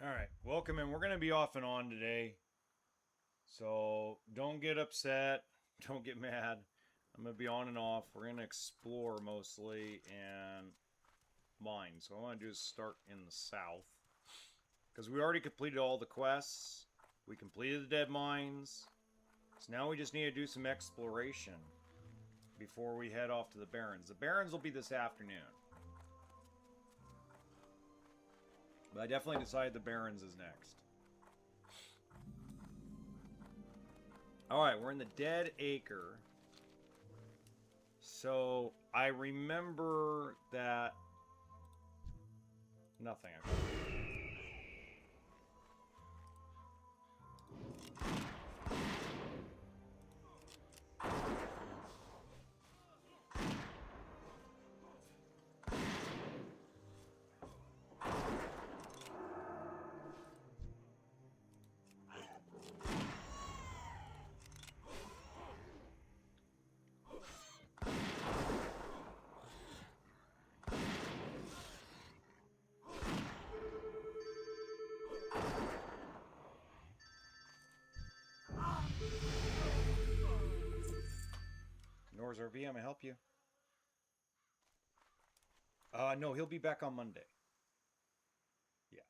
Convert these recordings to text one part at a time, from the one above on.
Alright, welcome in. We're going to be off and on today. So don't get upset. Don't get mad. I'm going to be on and off. We're going to explore mostly and mine. So what I want to do is start in the south. Because we already completed all the quests. We completed the dead mines. So now we just need to do some exploration before we head off to the Barrens. The Barrens will be this afternoon. But I definitely decided the Barrens is next. Alright, we're in the Dead Acre. So, I remember that... Nothing. Nor's RV, I'm gonna help you. No, he'll be back on Monday. Yeah.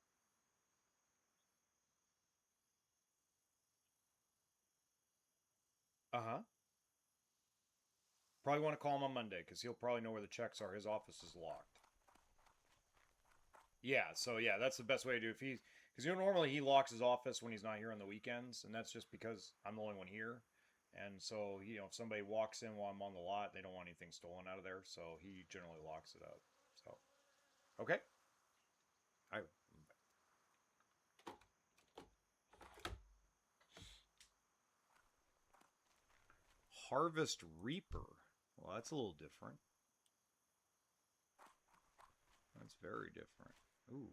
Uh-huh. Probably want to call him on Monday, because he'll probably know where the checks are. His office is locked. Yeah, so yeah, that's the best way to do it. If he's... Because normally he locks his office when he's not here on the weekends, and that's just because I'm the only one here. And so, if somebody walks in while I'm on the lot, they don't want anything stolen out of there, so he generally locks it up. So, okay. I Harvest Reaper. Well, that's a little different. That's very different. Ooh.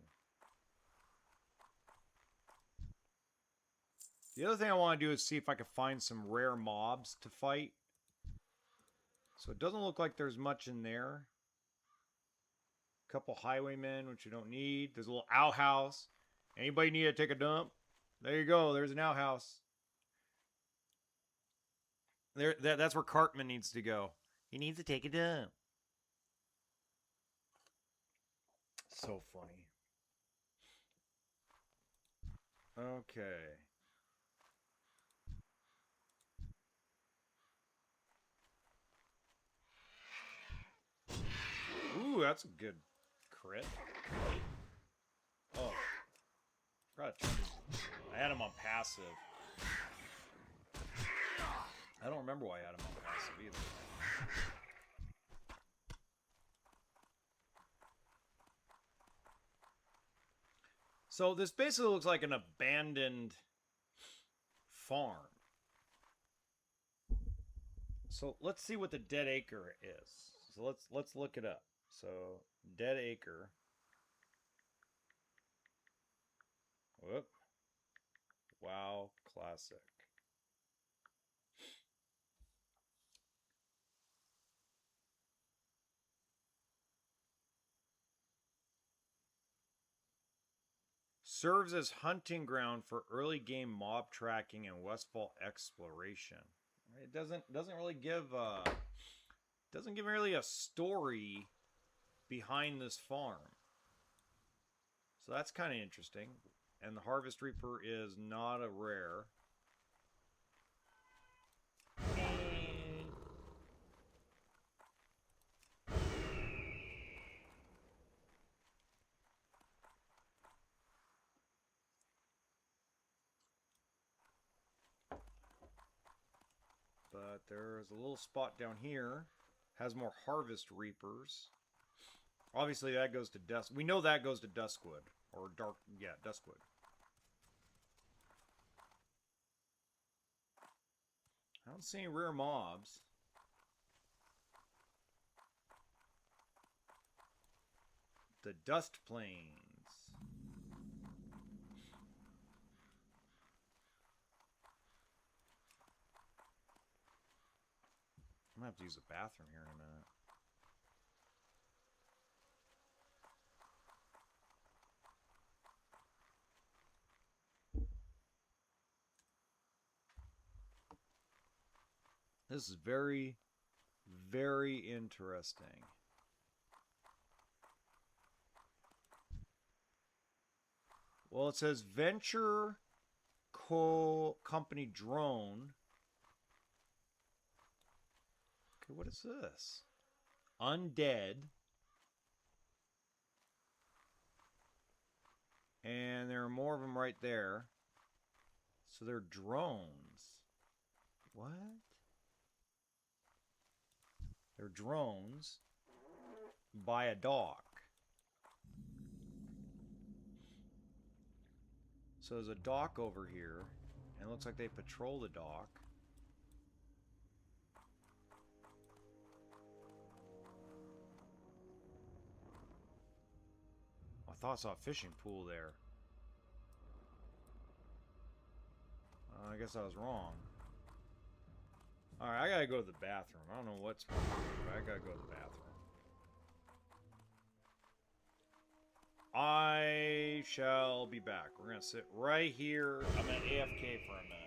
The other thing I want to do is see if I can find some rare mobs to fight. So it doesn't look like there's much in there. A couple highwaymen, which you don't need. There's a little outhouse. Anybody need to take a dump? There you go. There's an outhouse. That's where Cartman needs to go. He needs to take a dump. So funny. Okay. Ooh, that's a good crit. Oh. Forgot to turn his... I had him on passive. I don't remember why I had him on passive either. So this basically looks like an abandoned farm. So let's see what the Dead Acre is. So let's look it up. So Dead Acre. Whoop. WoW Classic. Serves as hunting ground for early game mob tracking and Westfall exploration. It doesn't really give doesn't give really a story behind this farm. So that's kind of interesting. And the Harvest Reaper is not a rare. But there's a little spot down here. Has more Harvest Reapers. Obviously that goes to Dusk. We know that goes to Duskwood. Or Dark... Yeah, Duskwood. I don't see any rare mobs. The Dust Plains. I'm gonna have to use the bathroom here in a minute. This is very, very interesting. Well, it says Venture Company Drone. Okay, what is this? Undead. And there are more of them right there. So they're drones. What? They're drones by a dock. So there's a dock over here, and it looks like they patrol the dock. I thought I saw a fishing pool there. I guess I was wrong. Alright, I gotta go to the bathroom. I don't know what's wrong, but I gotta go to the bathroom. I shall be back. We're gonna sit right here. I'm gonna AFK for a minute.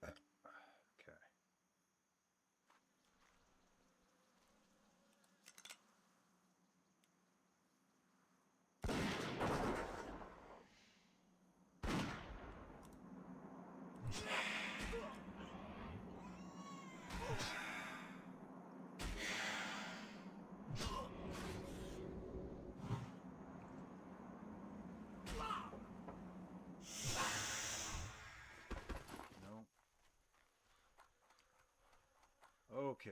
Okay. No. Okay.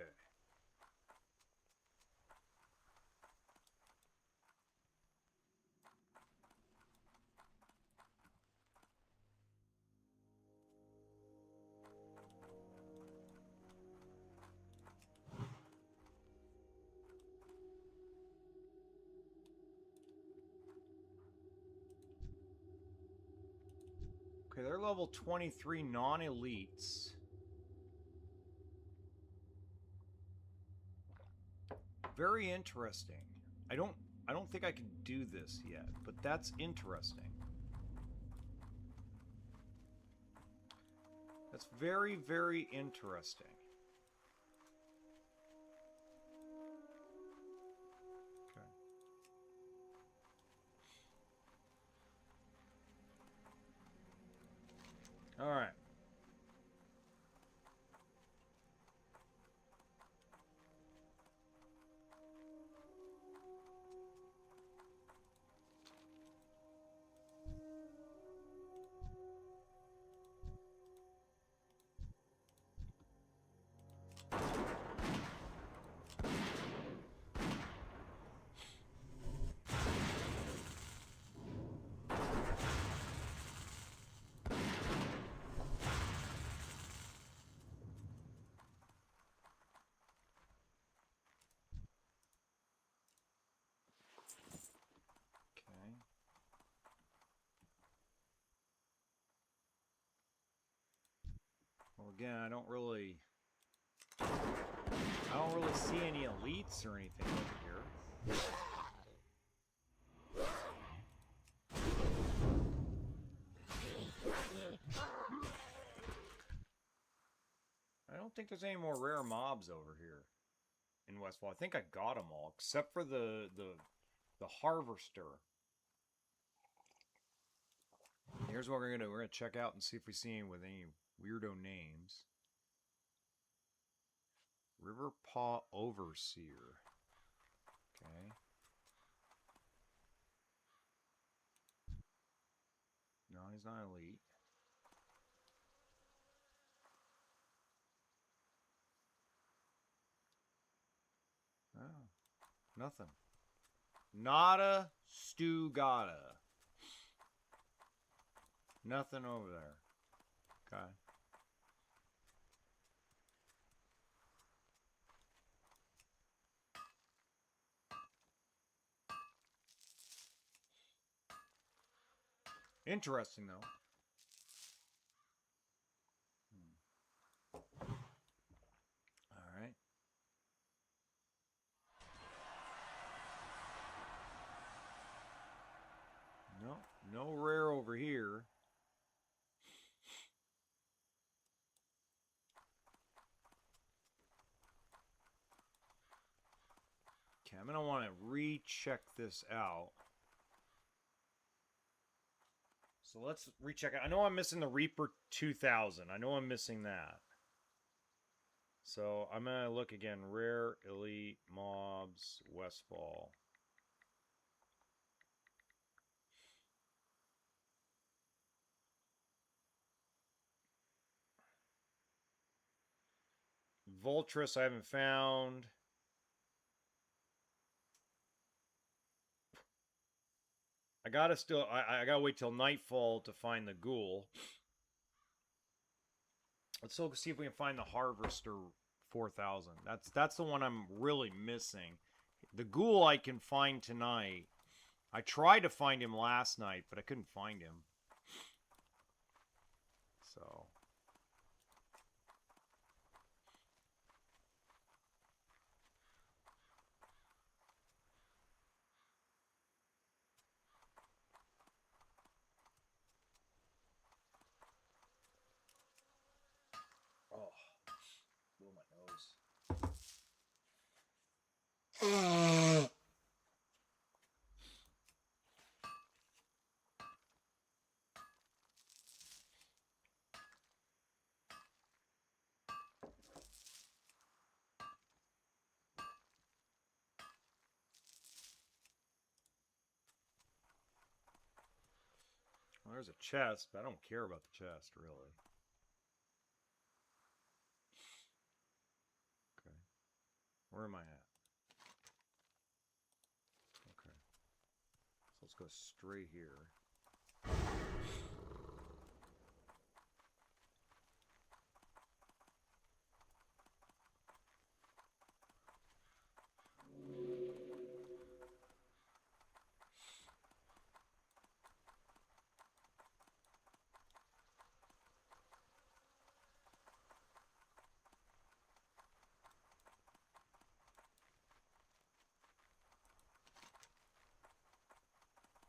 Okay, they're level 23 non-elites. Very interesting. I don't think I can do this yet, but that's interesting. That's very, very interesting. Okay. All right. Okay. Well, again, I don't really see any elites or anything over here. I don't think there's any more rare mobs over here in Westfall. I think I got them all except for the harvester. Here's what we're gonna do. We're gonna check out and see if we see any with any weirdo names. Riverpaw Overseer. Okay. No, he's not elite. Oh, nothing. Nada Stugata. Nothing over there. Okay. Interesting, though. All right. No, no rare over here. Okay, I'm gonna want to recheck this out. So let's recheck it. I know I'm missing the Reaper 2000. I know I'm missing that. So I'm gonna look again. Rare, elite, mobs, Westfall. Voltrus I haven't found. I gotta wait till nightfall to find the ghoul. Let's look see if we can find the Harvester 4000. That's the one I'm really missing. The ghoul I can find tonight. I tried to find him last night, but I couldn't find him. So Well, there's a chest, but I don't care about the chest, really. Okay. Where am I at? Okay. So let's go straight here.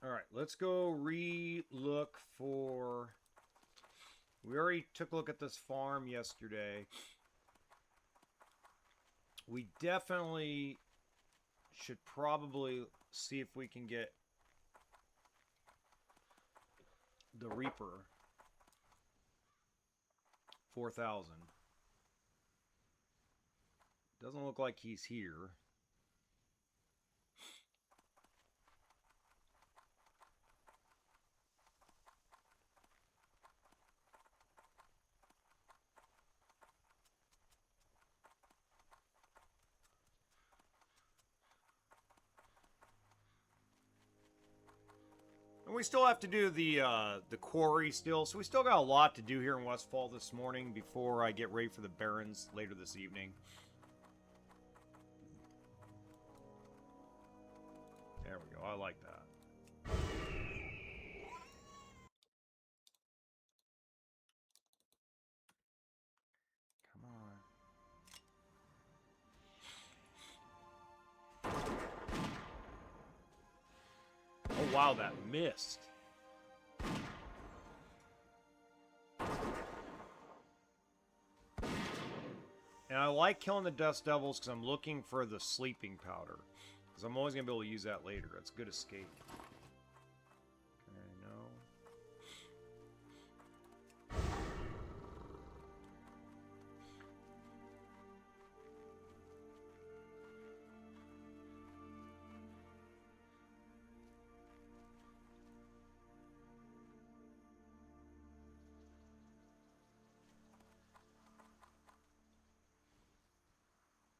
All right, let's go re-look for... We already took a look at this farm yesterday. We definitely should probably see if we can get the Reaper. 4,000. Doesn't look like he's here. And we still have to do the quarry still, so we still got a lot to do here in Westfall this morning before I get ready for the Barrens later this evening. There we go, I like that. Come on. Oh wow, that missed. And I like killing the Dust Devils because I'm looking for the sleeping powder. Because I'm always going to be able to use that later. That's good escape. Okay, no.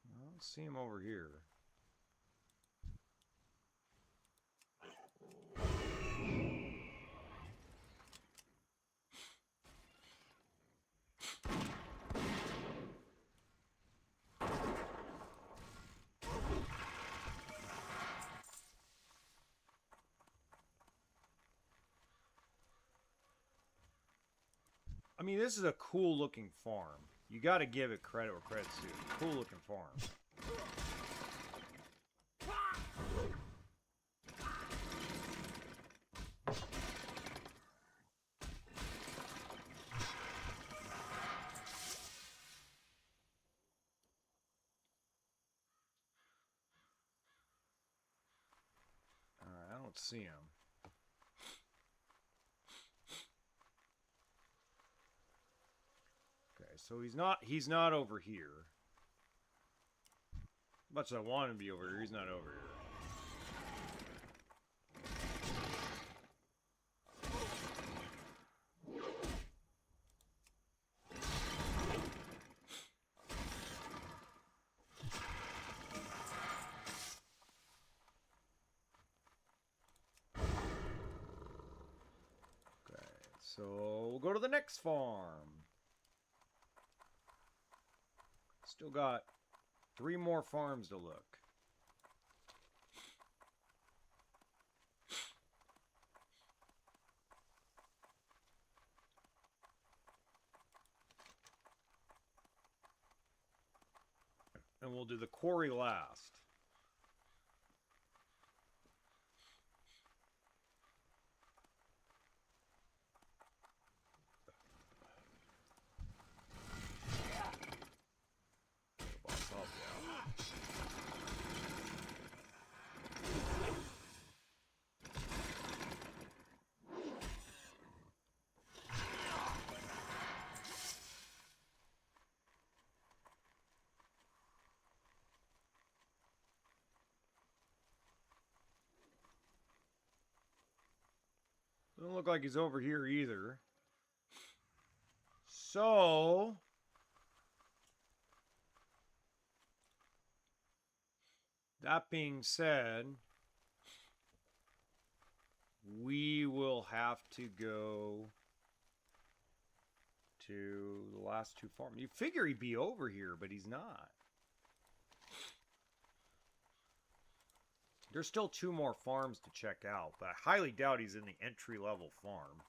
I don't see him over here. I mean, this is a cool looking farm. You got to give it credit where credit's due. Cool looking farm. Alright, I don't see him. Okay, so he's not over here. Much as I want him to be over here, he's not over here. So we'll go to the next farm. Still got 3 more farms to look. And we'll do the quarry last. Doesn't look like he's over here either. So... that being said, we will have to go to the last two farms. You figure he'd be over here, but he's not. There's still 2 more farms to check out, but I highly doubt he's in the entry-level farm.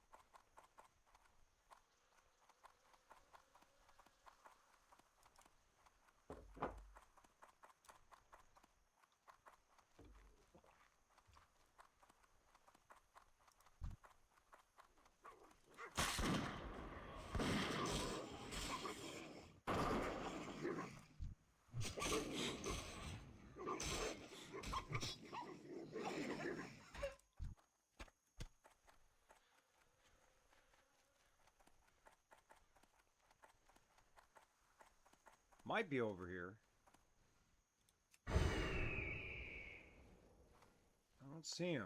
Might be over here. I don't see him.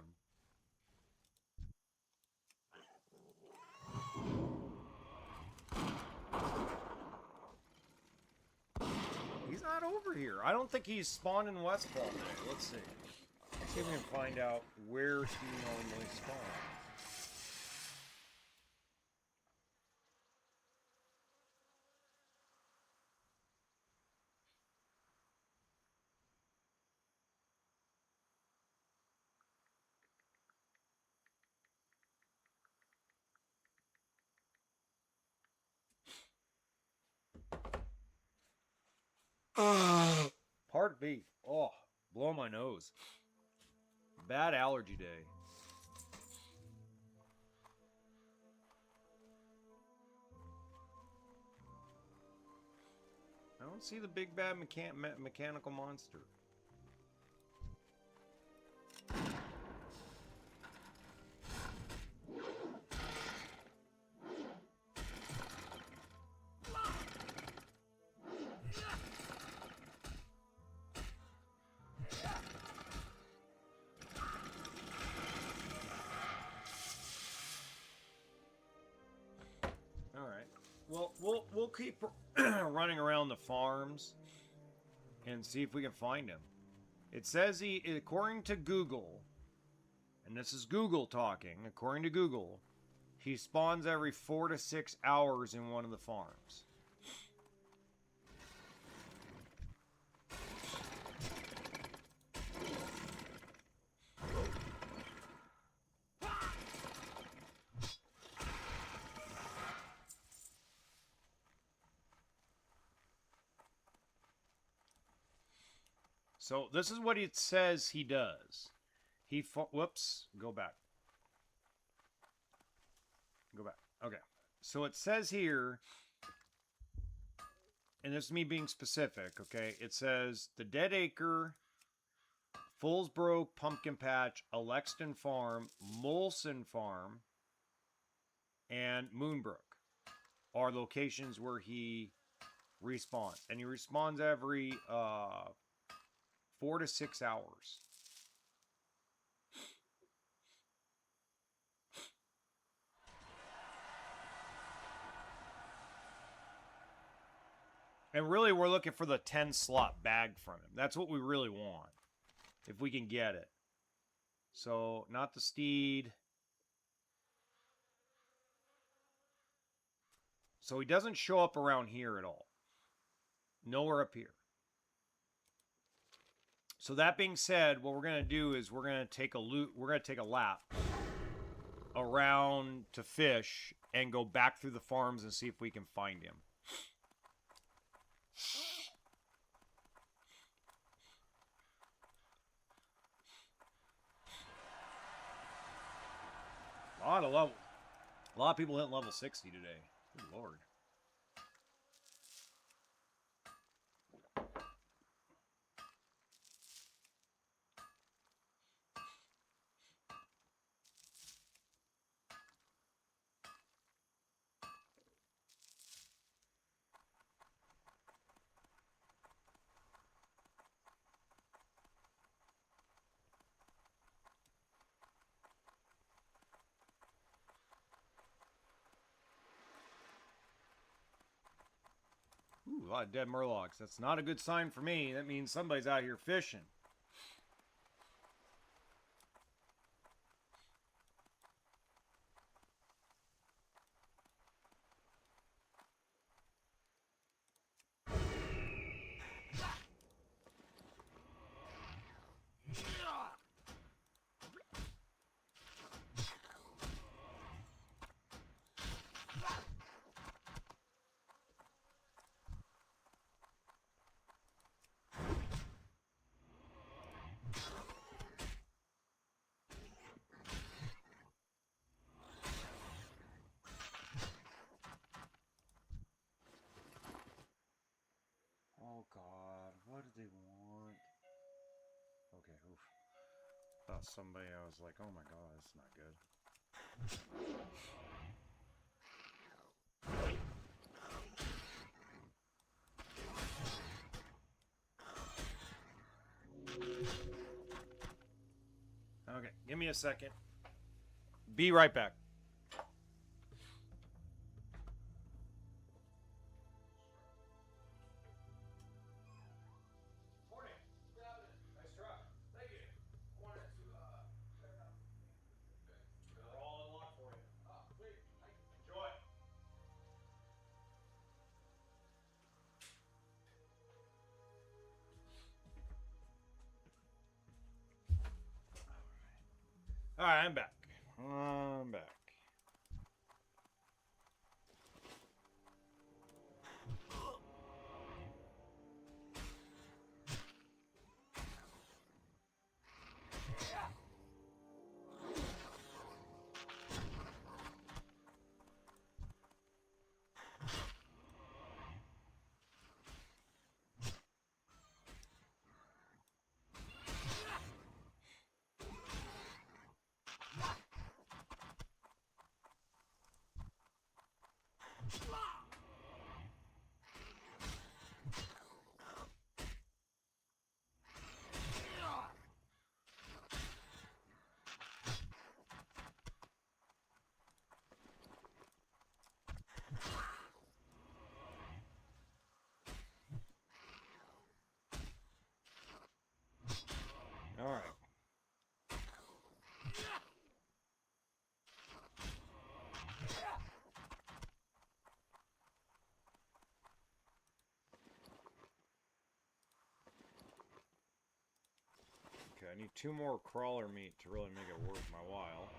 He's not over here. I don't think he's spawned in Westfall today. Let's see. Let's see if we can find out where he normally spawns. Part beef. Oh, blow my nose. Bad allergy day. I don't see the big bad mechanical monster. Well, we'll keep running around the farms and see if we can find him. It says he, according to Google, and this is Google talking, according to Google, he spawns every 4 to 6 hours in one of the farms. So this is what it says he does. Whoops, go back. Go back. Okay. So it says here, and this is me being specific, okay? It says the Dead Acre, Fullsboro Pumpkin Patch, Alexton Farm, Molson Farm, and Moonbrook are locations where he respawns. And he respawns every 4 to 6 hours. And really, we're looking for the 10-slot bag from him. That's what we really want, if we can get it. So, not the steed. So he doesn't show up around here at all. Nowhere up here. So that being said, what we're going to do is we're going to take a lap around to fish and go back through the farms and see if we can find him. A lot of people hitting level 60 today. Good Lord. a lot of dead murlocs. That's not a good sign for me. That means somebody's out here fishing. Oh God, what do they want? Okay, oof. Thought somebody, I was like, oh my God, that's not good. Okay, give me a second. Be right back. All right, I'm back. I'm back. All right. Okay, I need 2 more crawler meat to really make it worth my while.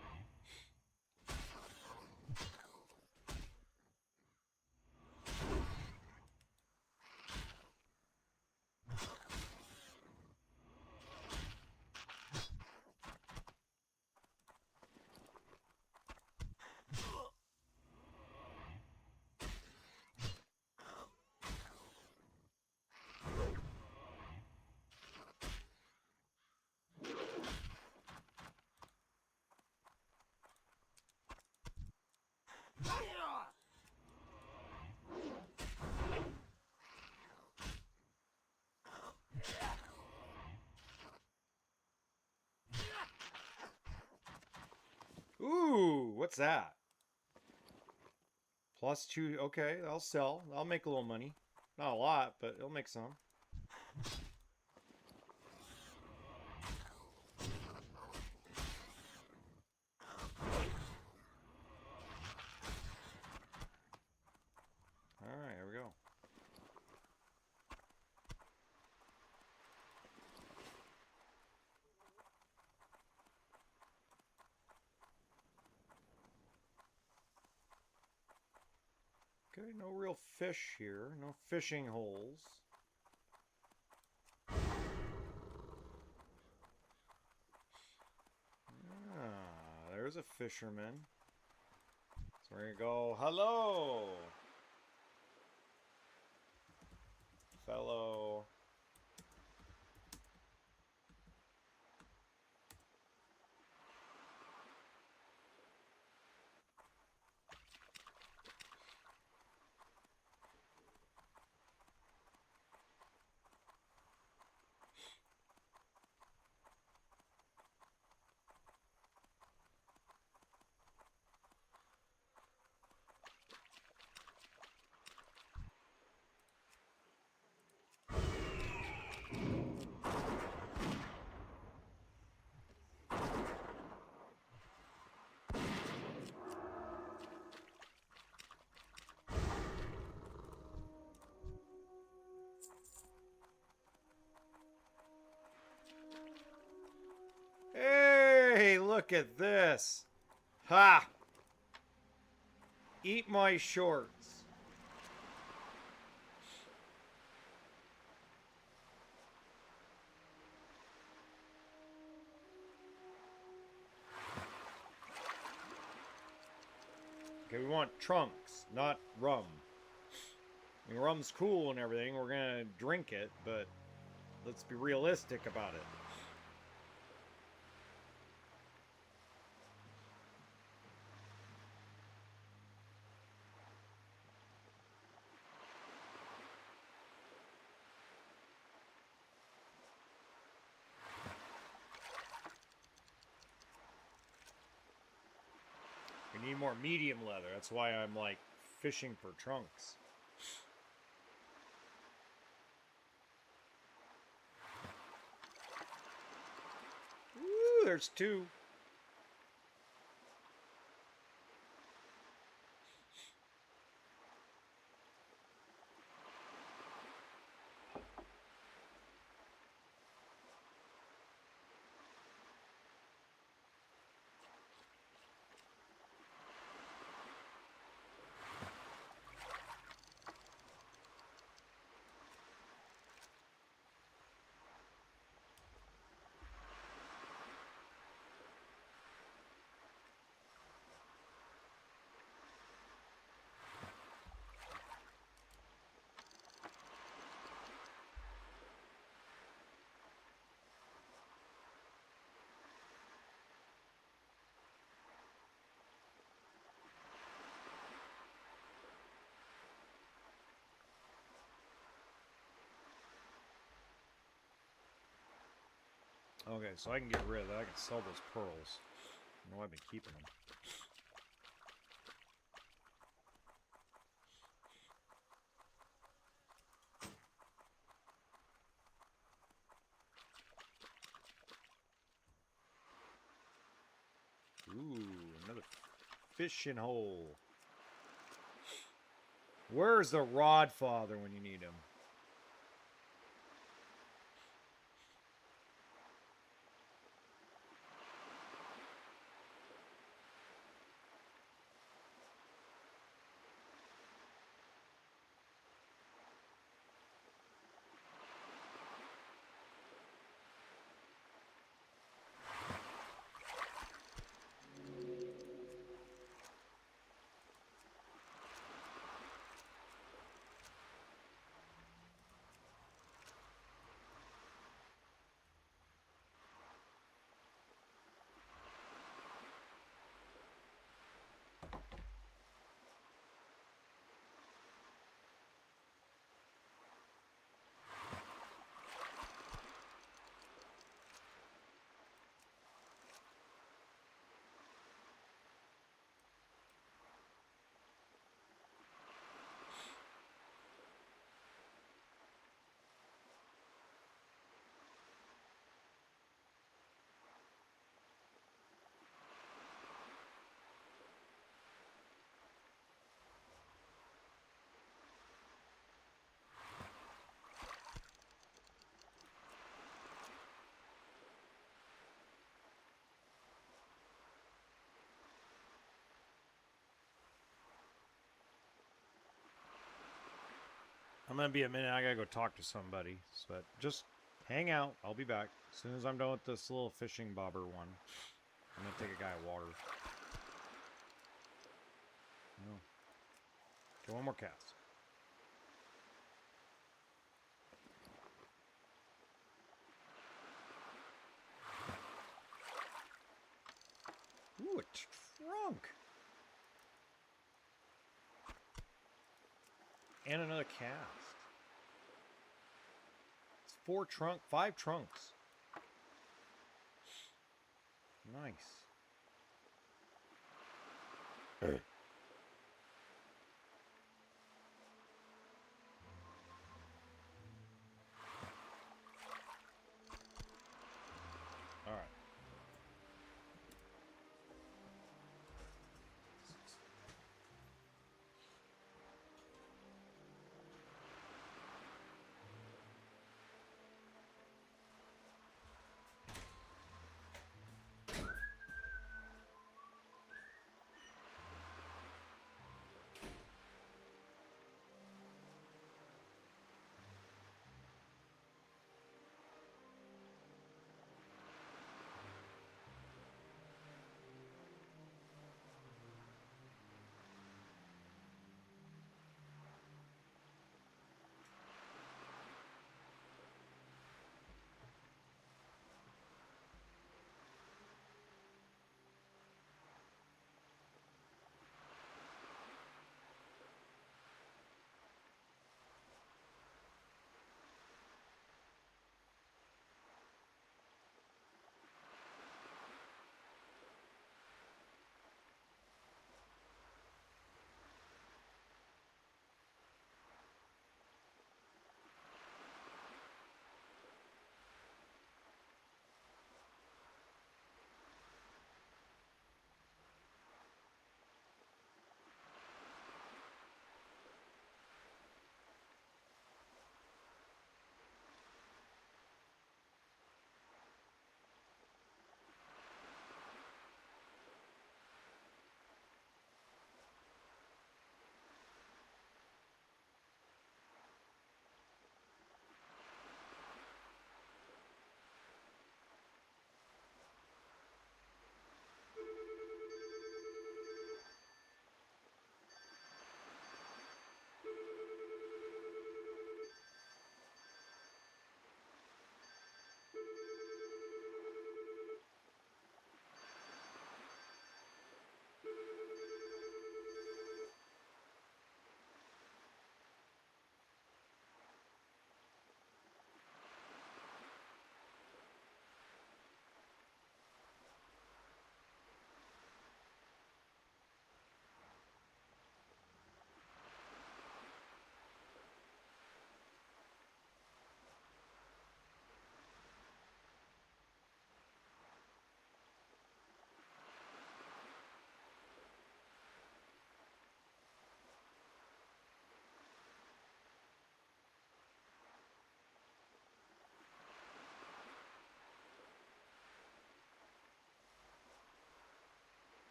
Ooh, what's that? +2. Okay, I'll sell. I'll make a little money. Not a lot, but it'll make some. All right, here we go. Okay, no real fish here. No fishing holes. Ah, there's a fisherman. So we're gonna go, hello, fellow. Hey, look at this. Ha! Eat my shorts. Okay, we want trunks, not rum. I mean, rum's cool and everything. We're gonna drink it, but let's be realistic about it. We need more medium leather. That's why I'm like fishing for trunks. Ooh, there's two. Okay, so I can get rid of that. I can sell those pearls. I know I've been keeping them. Ooh, another fishing hole. Where's the rod father when you need him? I'm gonna be a minute. I gotta go talk to somebody. But just hang out. I'll be back as soon as I'm done with this little fishing bobber one. I'm gonna take a guy of water. No. Okay, one more cast. Ooh, a trunk. And another cast. It's five trunks. Nice. All right.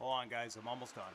Hold on, guys. I'm almost done.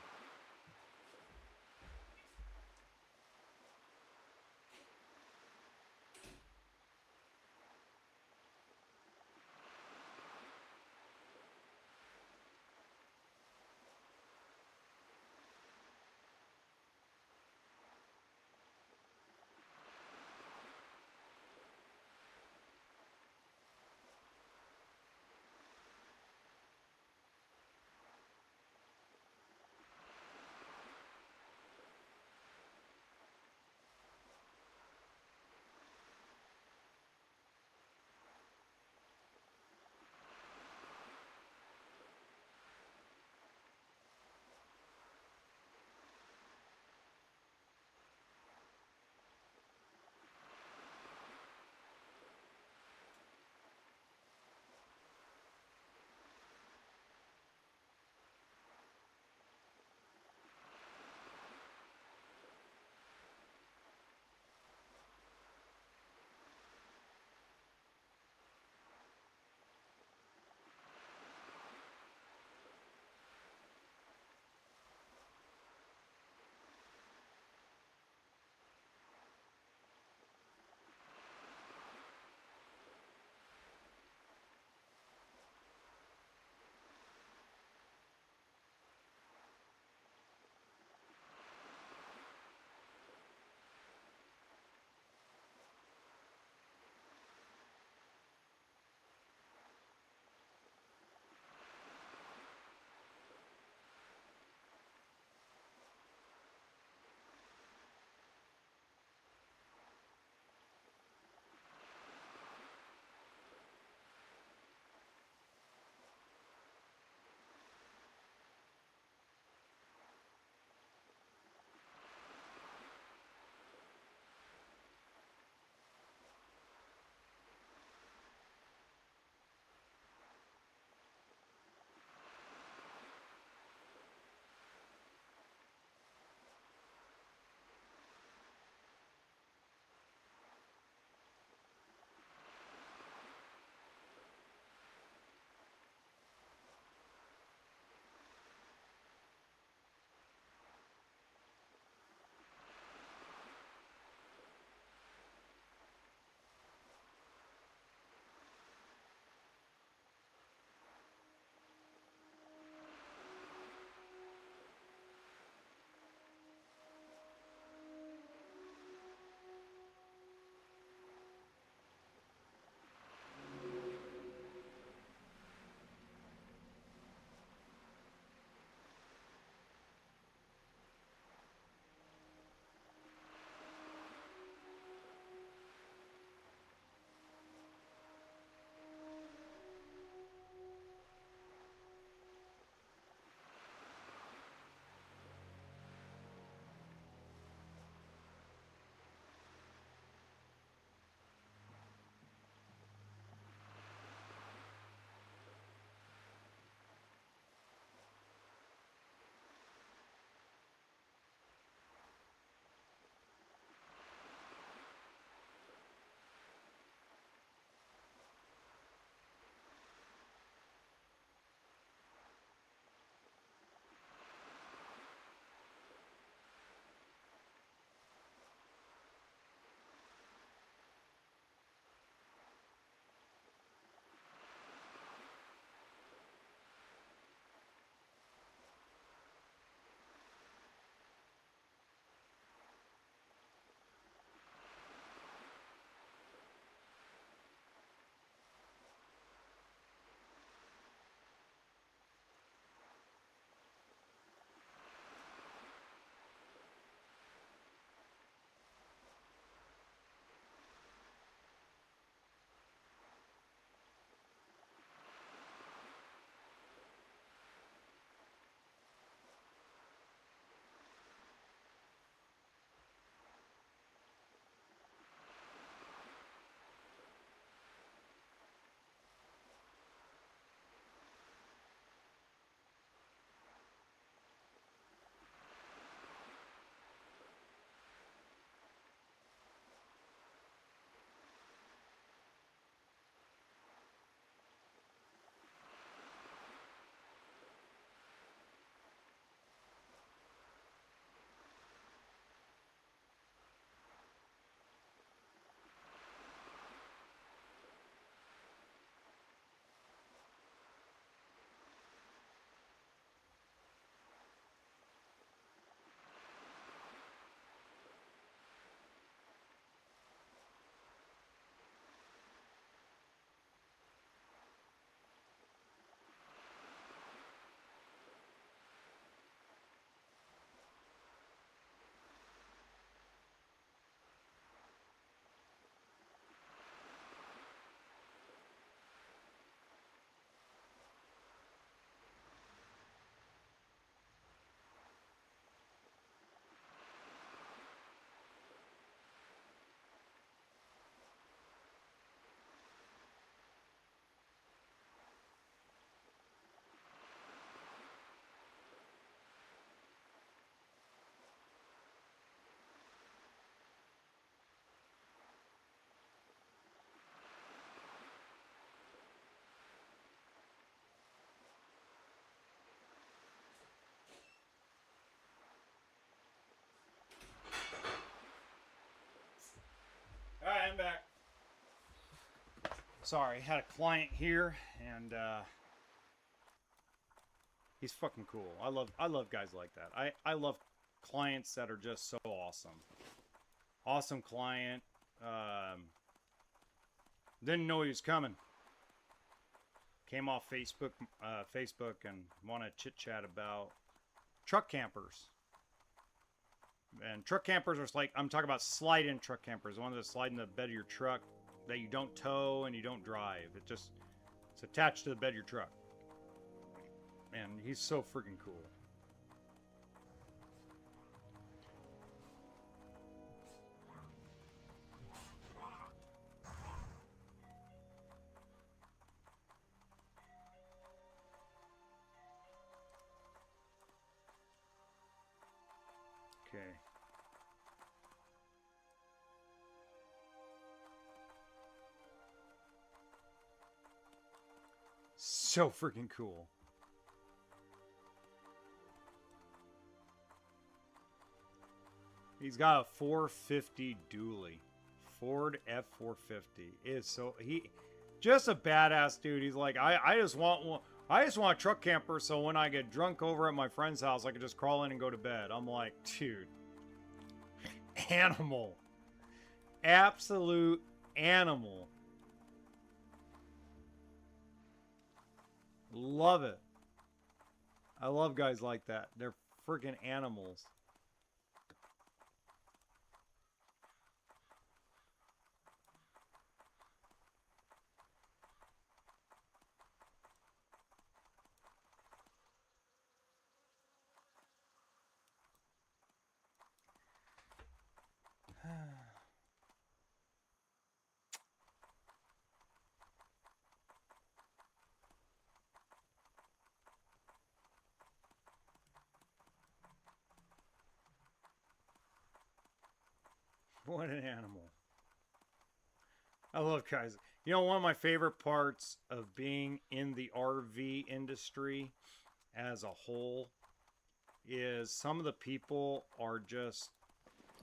back. Sorry, had a client here, and he's fucking cool. I love guys like that. I love clients that are just so awesome. Awesome client. Didn't know he was coming. Came off Facebook and want to chit chat about truck campers. And truck campers are like, I'm talking about slide-in truck campers, the ones that slide in the bed of your truck that you don't tow and you don't drive. It's attached to the bed of your truck. And he's so freaking cool. Okay. So freaking cool. He's got a 450 dually. Ford F450. He just a badass dude. He's like, I just want one. I just want a truck camper so when I get drunk over at my friend's house, I can just crawl in and go to bed. I'm like, dude. Animal. Absolute animal. Love it. I love guys like that. They're freaking animals. What an animal. I love guys. You know, one of my favorite parts of being in the RV industry as a whole is some of the people are just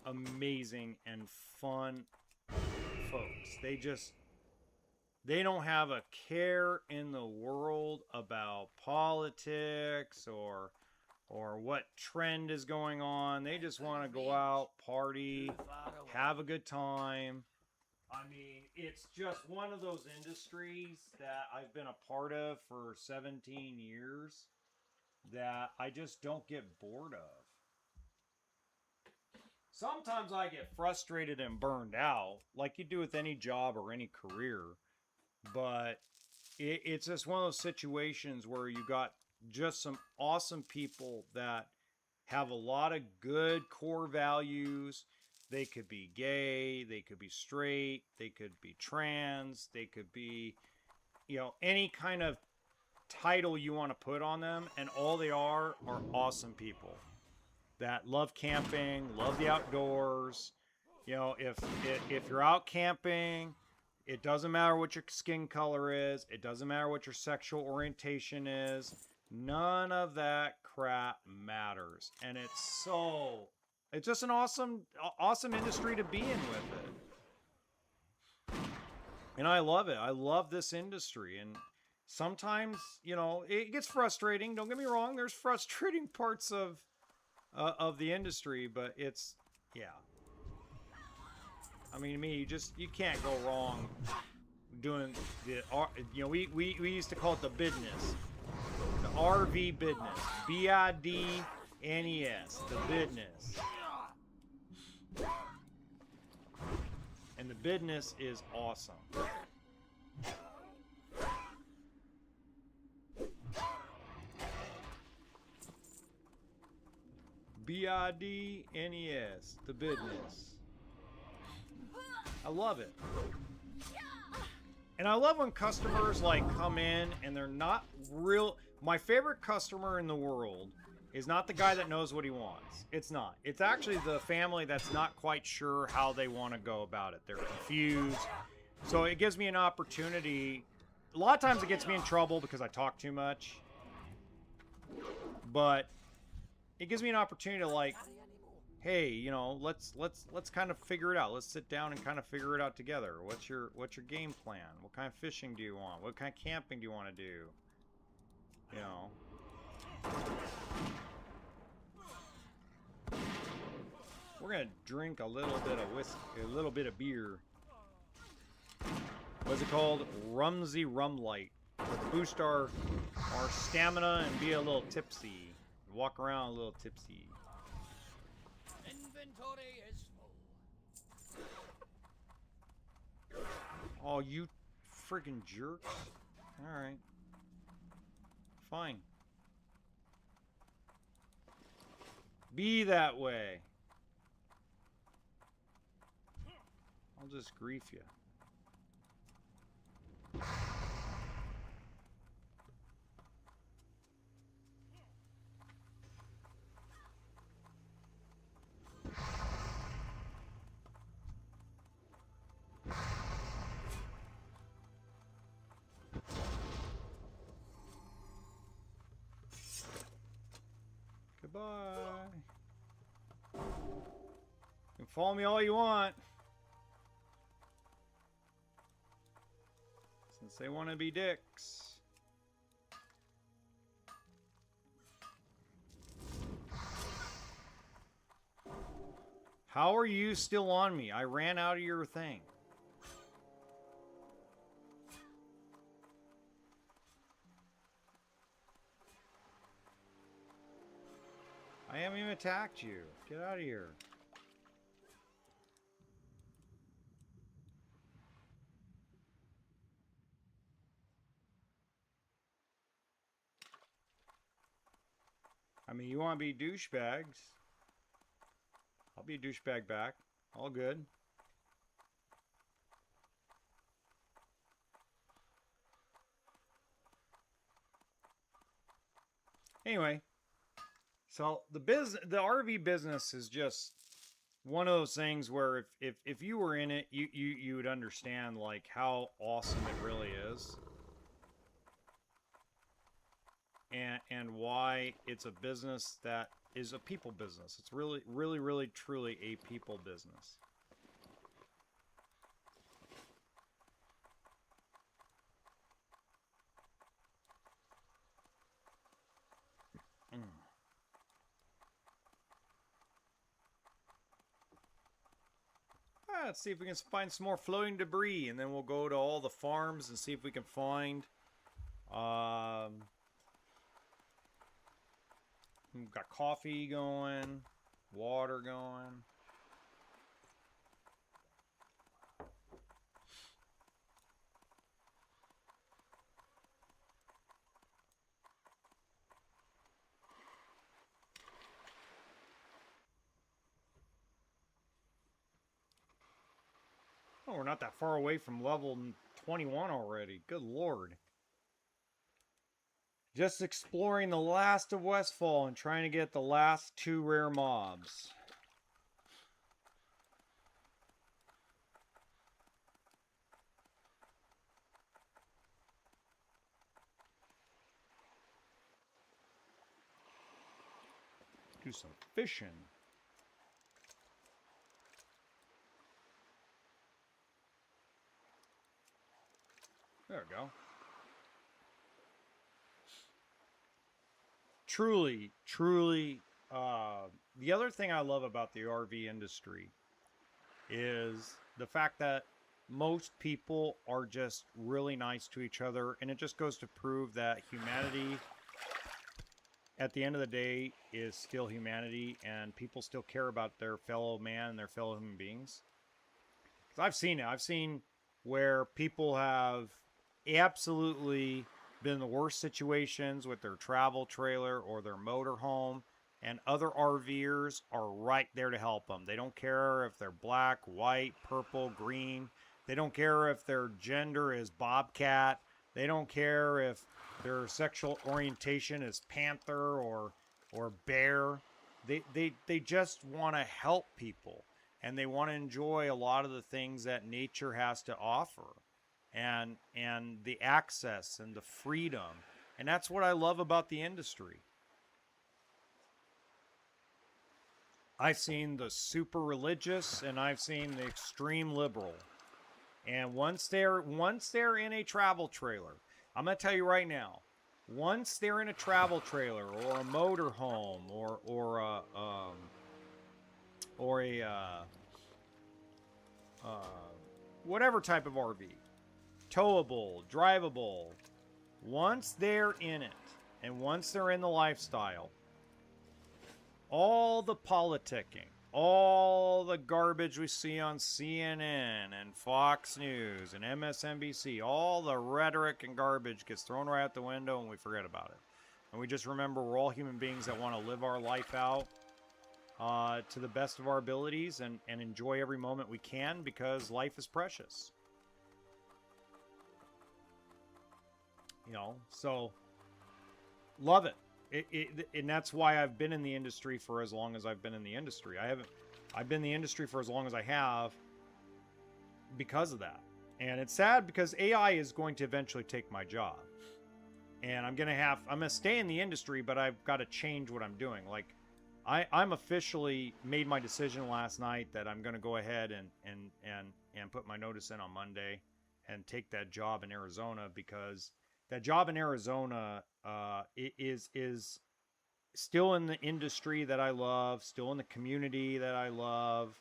amazing and fun folks. They don't have a care in the world about politics or what trend is going on. They just want to go out, party, have a good time. I mean, it's just one of those industries that I've been a part of for 17 years that I just don't get bored of. Sometimes I get frustrated and burned out, like you do with any job or any career. But it's just one of those situations where you got just some awesome people that have a lot of good core values. They could be gay, they could be straight, they could be trans, they could be, you know, any kind of title you want to put on them, and all they are awesome people that love camping, love the outdoors. You know, if you're out camping, it doesn't matter what your skin color is, it doesn't matter what your sexual orientation is. None of that crap matters. And it's just an awesome industry to be in with it. And I love it. I love this industry. And sometimes, you know, it gets frustrating. Don't get me wrong. There's frustrating parts of the industry, but it's, yeah. I mean, you can't go wrong doing the, you know, we used to call it the business. The RV business. B-I-D-N-E-S. The business. And the business is awesome. B-I-D-N-E-S. The business. I love it. And I love when customers like come in and they're not real. My favorite customer in the world is not the guy that knows what he wants. It's not. It's actually the family that's not quite sure how they want to go about it. They're confused. So it gives me an opportunity. A lot of times it gets me in trouble because I talk too much. But it gives me an opportunity to like, hey, you know, let's kind of figure it out. Let's sit down and kind of figure it out together. What's your game plan? What kind of fishing do you want? What kind of camping do you want to do? You know. We're gonna drink a little bit of whiskey, a little bit of beer. What's it called? Rumsey Rum Light. To boost our stamina and be a little tipsy. Walk around a little tipsy. Inventory is full. Oh, you freaking jerks. Alright. Fine. Be that way. I'll just grief you. Goodbye. You can follow me all you want. Since they want to be dicks. How are you still on me? I ran out of your thing. I haven't even attacked you. Get out of here. I mean, you want to be douchebags? I'll be a douchebag back. All good. Anyway, so the RV business is just one of those things where if you were in it, you would understand like how awesome it really is. And why it's a business that is a people business. It's really, really, really, truly a people business. Let's see if we can find some more floating debris, and then we'll go to all the farms and see if we can find we've got coffee going, water going. Oh, we're not that far away from level 21 already. Good lord. Just exploring the last of Westfall and trying to get the last 2 rare mobs. Do some fishing. There we go. Truly, truly, the other thing I love about the RV industry is the fact that most people are just really nice to each other, and it just goes to prove that humanity, at the end of the day, is still humanity, and people still care about their fellow man and their fellow human beings. 'Cause I've seen it. I've seen where people have absolutely been in the worst situations with their travel trailer or their motorhome, and other RVers are right there to help them. They don't care if they're black, white, purple, green. They don't care if their gender is bobcat. They don't care if their sexual orientation is panther or bear. They just want to help people, and they want to enjoy a lot of the things that nature has to offer. And the access and the freedom. And that's what I love about the industry. I've seen the super religious and I've seen the extreme liberal. And once they're in a travel trailer, I'm gonna tell you right now, once they're in a travel trailer or a motorhome or a uh, whatever type of RV, towable, drivable, once they're in it and once they're in the lifestyle, all the politicking, all the garbage we see on CNN and Fox News and MSNBC, all the rhetoric and garbage gets thrown right out the window and we forget about it. And we just remember we're all human beings that want to live our life out to the best of our abilities and enjoy every moment we can because life is precious. You know, so love it. And that's why I've been in the industry for as long as I've been in the industry. I've been in the industry for as long as I have because of that. And it's sad because AI is going to eventually take my job. And I'm gonna stay in the industry, but I've got to change what I'm doing. Like I'm officially made my decision last night that I'm gonna go ahead and put my notice in on Monday and take that job in Arizona, because that job in Arizona is still in the industry that I love, still in the community that I love,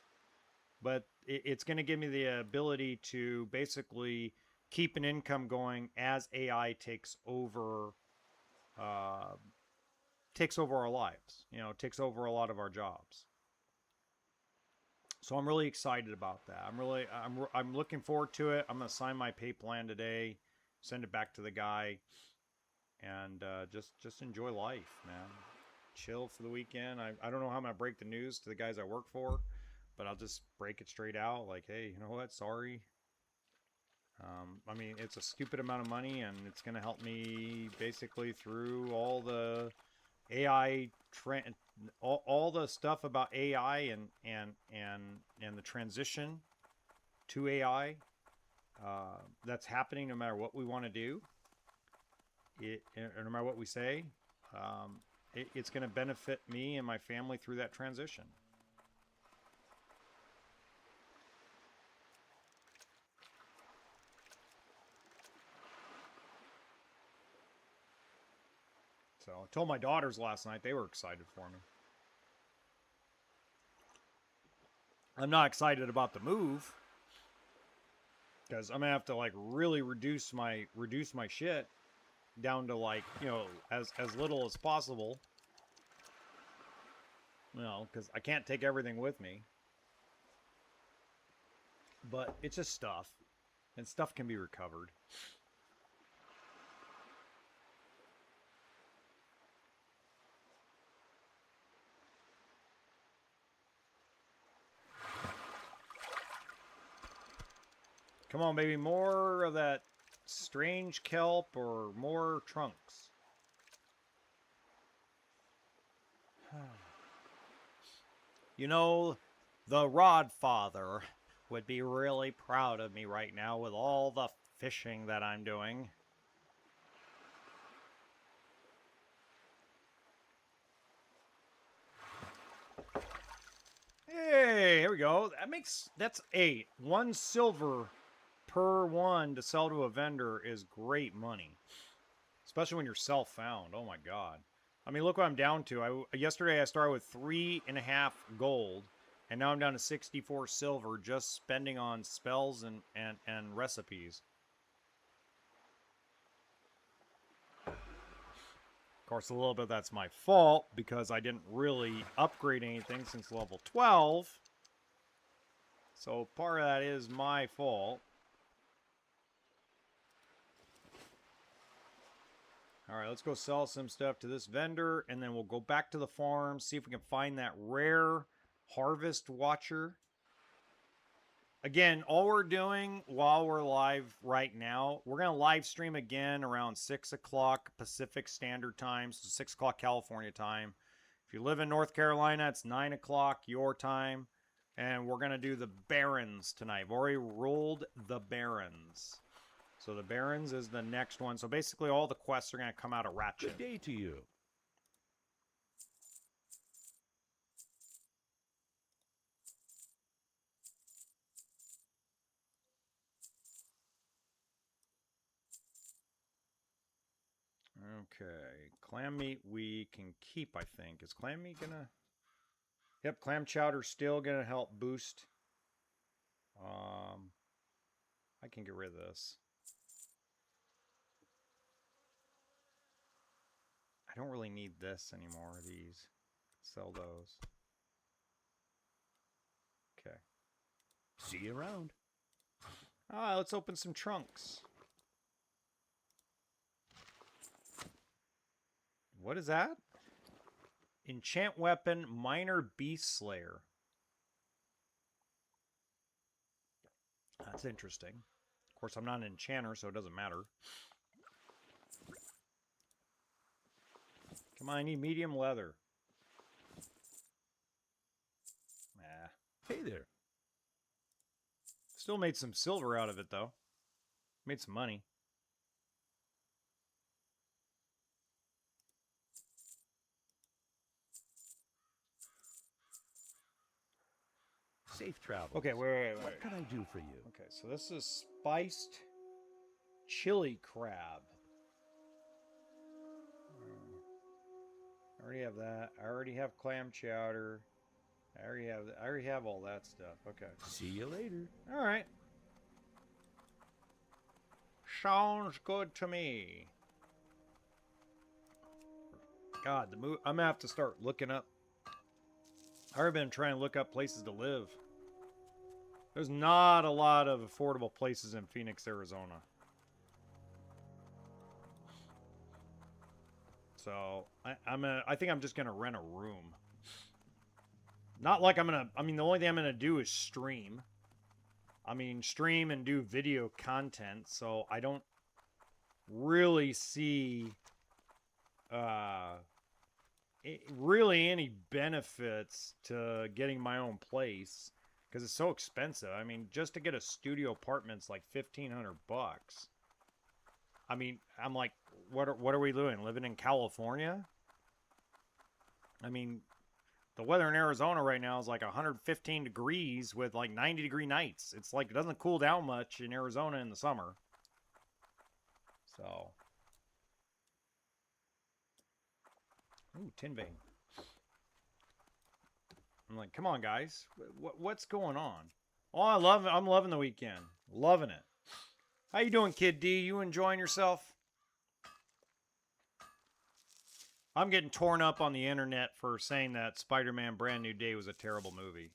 but it's going to give me the ability to basically keep an income going as AI takes over our lives. You know, takes over a lot of our jobs. So I'm really excited about that. I'm looking forward to it. I'm going to sign my pay plan today, send it back to the guy, and just enjoy life, man. Chill for the weekend. I don't know how I'm gonna break the news to the guys I work for, but I'll just break it straight out. Like, hey, you know what? Sorry. I mean, it's a stupid amount of money, and it's gonna help me basically through all the AI trend, all the stuff about AI and the transition to AI that's happening. No matter what we want to do, no matter what we say, it's going to benefit me and my family through that transition. So I told my daughters last night, they were excited for me. I'm not excited about the move because I'm gonna have to like really reduce my shit down to, like, you know, as little as possible. You know, because I can't take everything with me. But it's just stuff, and stuff can be recovered. Come on, baby, more of that strange kelp or more trunks. You know, the Rod Father would be really proud of me right now with all the fishing that I'm doing. Hey, here we go. That's 8. 1 silver per one to sell to a vendor is great money. Especially when you're self-found. Oh my god. I mean, look what I'm down to. Yesterday I started with 3.5 gold, and now I'm down to 64 silver just spending on spells and recipes. Of course, a little bit that's my fault because I didn't really upgrade anything since level 12. So part of that is my fault. Alright, let's go sell some stuff to this vendor, and then we'll go back to the farm, see if we can find that rare harvest watcher. Again, all we're doing while we're live right now, we're going to live stream again around 6 o'clock Pacific Standard Time, so 6 o'clock California time. If you live in North Carolina, it's 9 o'clock your time, and we're going to do the Barrens tonight. I've already rolled the Barrens. So the Barrens is the next one. So basically all the quests are going to come out of Ratchet. Good day to you. Okay, clam meat we can keep, I think. Is clam meat gonna... Yep, clam chowder's still gonna help boost. I can get rid of this. I don't really need this anymore, these. Sell those. Okay. See you around. Let's open some trunks. What is that? Enchant weapon, minor beast slayer. That's interesting. Of course, I'm not an enchanter, so it doesn't matter. Come on, I need medium leather. Nah. Hey there. Still made some silver out of it, though. Made some money. Safe travel. Okay, wait. What can I do for you? Okay, so this is spiced chili crab. I already have that. I already have clam chowder. I already have all that stuff. Okay. See you later. All right. Sounds good to me. God, I'm gonna have to start looking up. I've already been trying to look up places to live. There's not a lot of affordable places in Phoenix, Arizona. So I think I'm just gonna rent a room. Not like the only thing I'm gonna do is stream. Stream and do video content, so I don't really see really any benefits to getting my own place because it's so expensive. Just to get a studio apartment's like $1,500. I'm like, what are we doing? Living in California? The weather in Arizona right now is like 115 degrees with like 90-degree nights. It's like it doesn't cool down much in Arizona in the summer. So. Ooh, tin vein. I'm like, come on, guys. What's going on? Oh, I'm loving the weekend. Loving it. How you doing, Kid D? You enjoying yourself? I'm getting torn up on the internet for saying that Spider-Man Brand New Day was a terrible movie.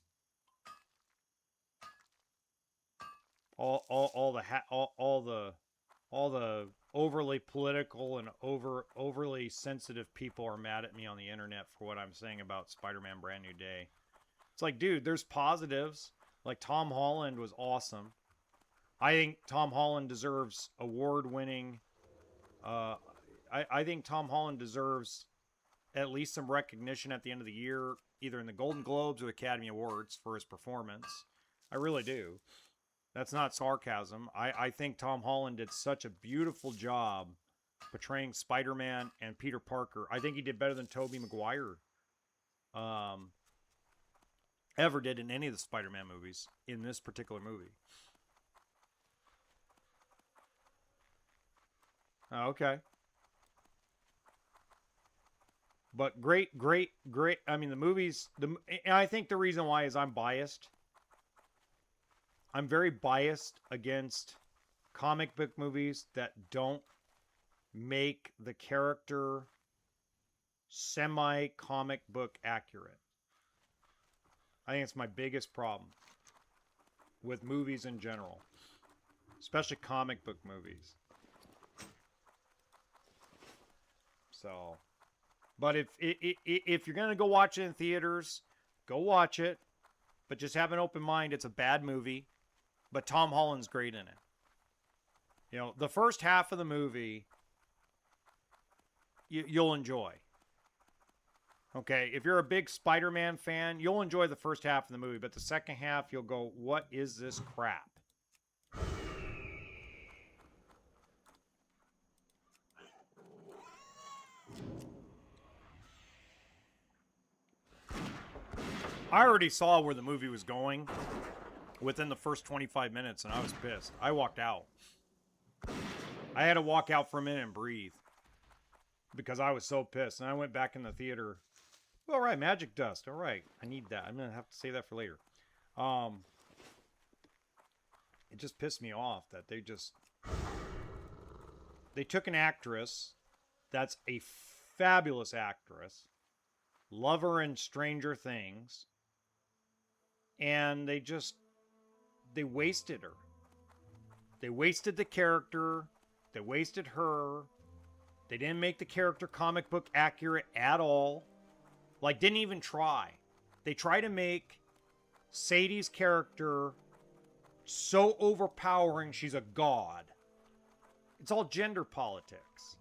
All the overly political and overly sensitive people are mad at me on the internet for what I'm saying about Spider-Man Brand New Day. It's like, dude, there's positives. Like Tom Holland was awesome. I think Tom Holland deserves award-winning. I think Tom Holland deserves at least some recognition at the end of the year, either in the Golden Globes or Academy Awards for his performance. I really do. That's not sarcasm. I think Tom Holland did such a beautiful job portraying Spider-Man and Peter Parker. I think he did better than Tobey Maguire ever did in any of the Spider-Man movies in this particular movie. Okay. But great. The movies, and I think the reason why is I'm biased. I'm very biased against comic book movies that don't make the character semi-comic book accurate. I think it's my biggest problem with movies in general, especially comic book movies. So, but if you're gonna go watch it in theaters, go watch it, but just have an open mind. It's a bad movie, but Tom Holland's great in it. The first half of the movie, you'll enjoy. Okay, if you're a big Spider-Man fan, you'll enjoy the first half of the movie, but the second half, you'll go, what is this crap? I already saw where the movie was going within the first 25 minutes, and I was pissed. I walked out. I had to walk out for a minute and breathe. because I was so pissed. And I went back in the theater. All right, magic dust. All right, I need that. I'm gonna have to save that for later. It just pissed me off that they took an actress that's a fabulous actress, love her in Stranger Things, and they wasted her. They wasted the character. They wasted her. They didn't make the character comic book accurate at all. Like, didn't even try. They tried to make Sadie's character so overpowering she's a god. It's all gender politics.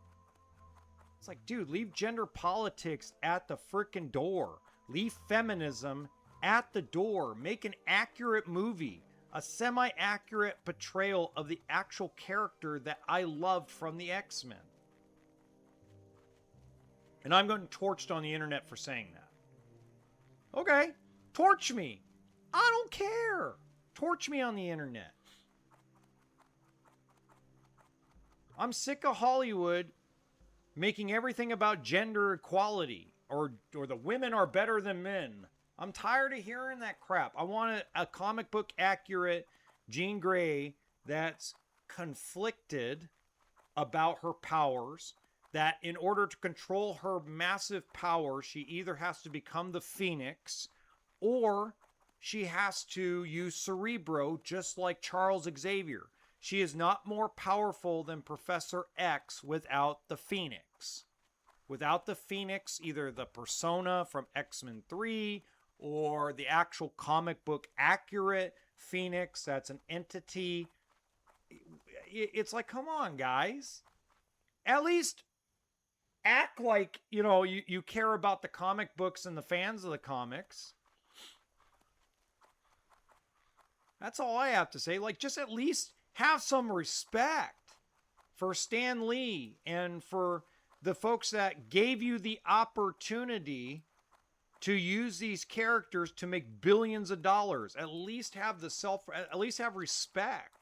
It's like, dude, leave gender politics at the freaking door. Leave feminism at the door. Make an accurate movie. A semi-accurate portrayal of the actual character that I loved from the X-Men. And I'm getting torched on the internet for saying that. Okay, torch me. I don't care. Torch me on the internet. I'm sick of Hollywood making everything about gender equality or the women are better than men. I'm tired of hearing that crap. I want a comic book accurate Jean Grey that's conflicted about her powers, that in order to control her massive power, she either has to become the Phoenix or she has to use Cerebro just like Charles Xavier. She is not more powerful than Professor X without the Phoenix. Without the Phoenix, either the persona from X-Men 3 or the actual comic book accurate Phoenix that's an entity. It's like, come on, guys. At least act like, you care about the comic books and the fans of the comics. That's all I have to say. Like, just at least have some respect for Stan Lee and for the folks that gave you the opportunity to use these characters to make billions of dollars. At least have respect.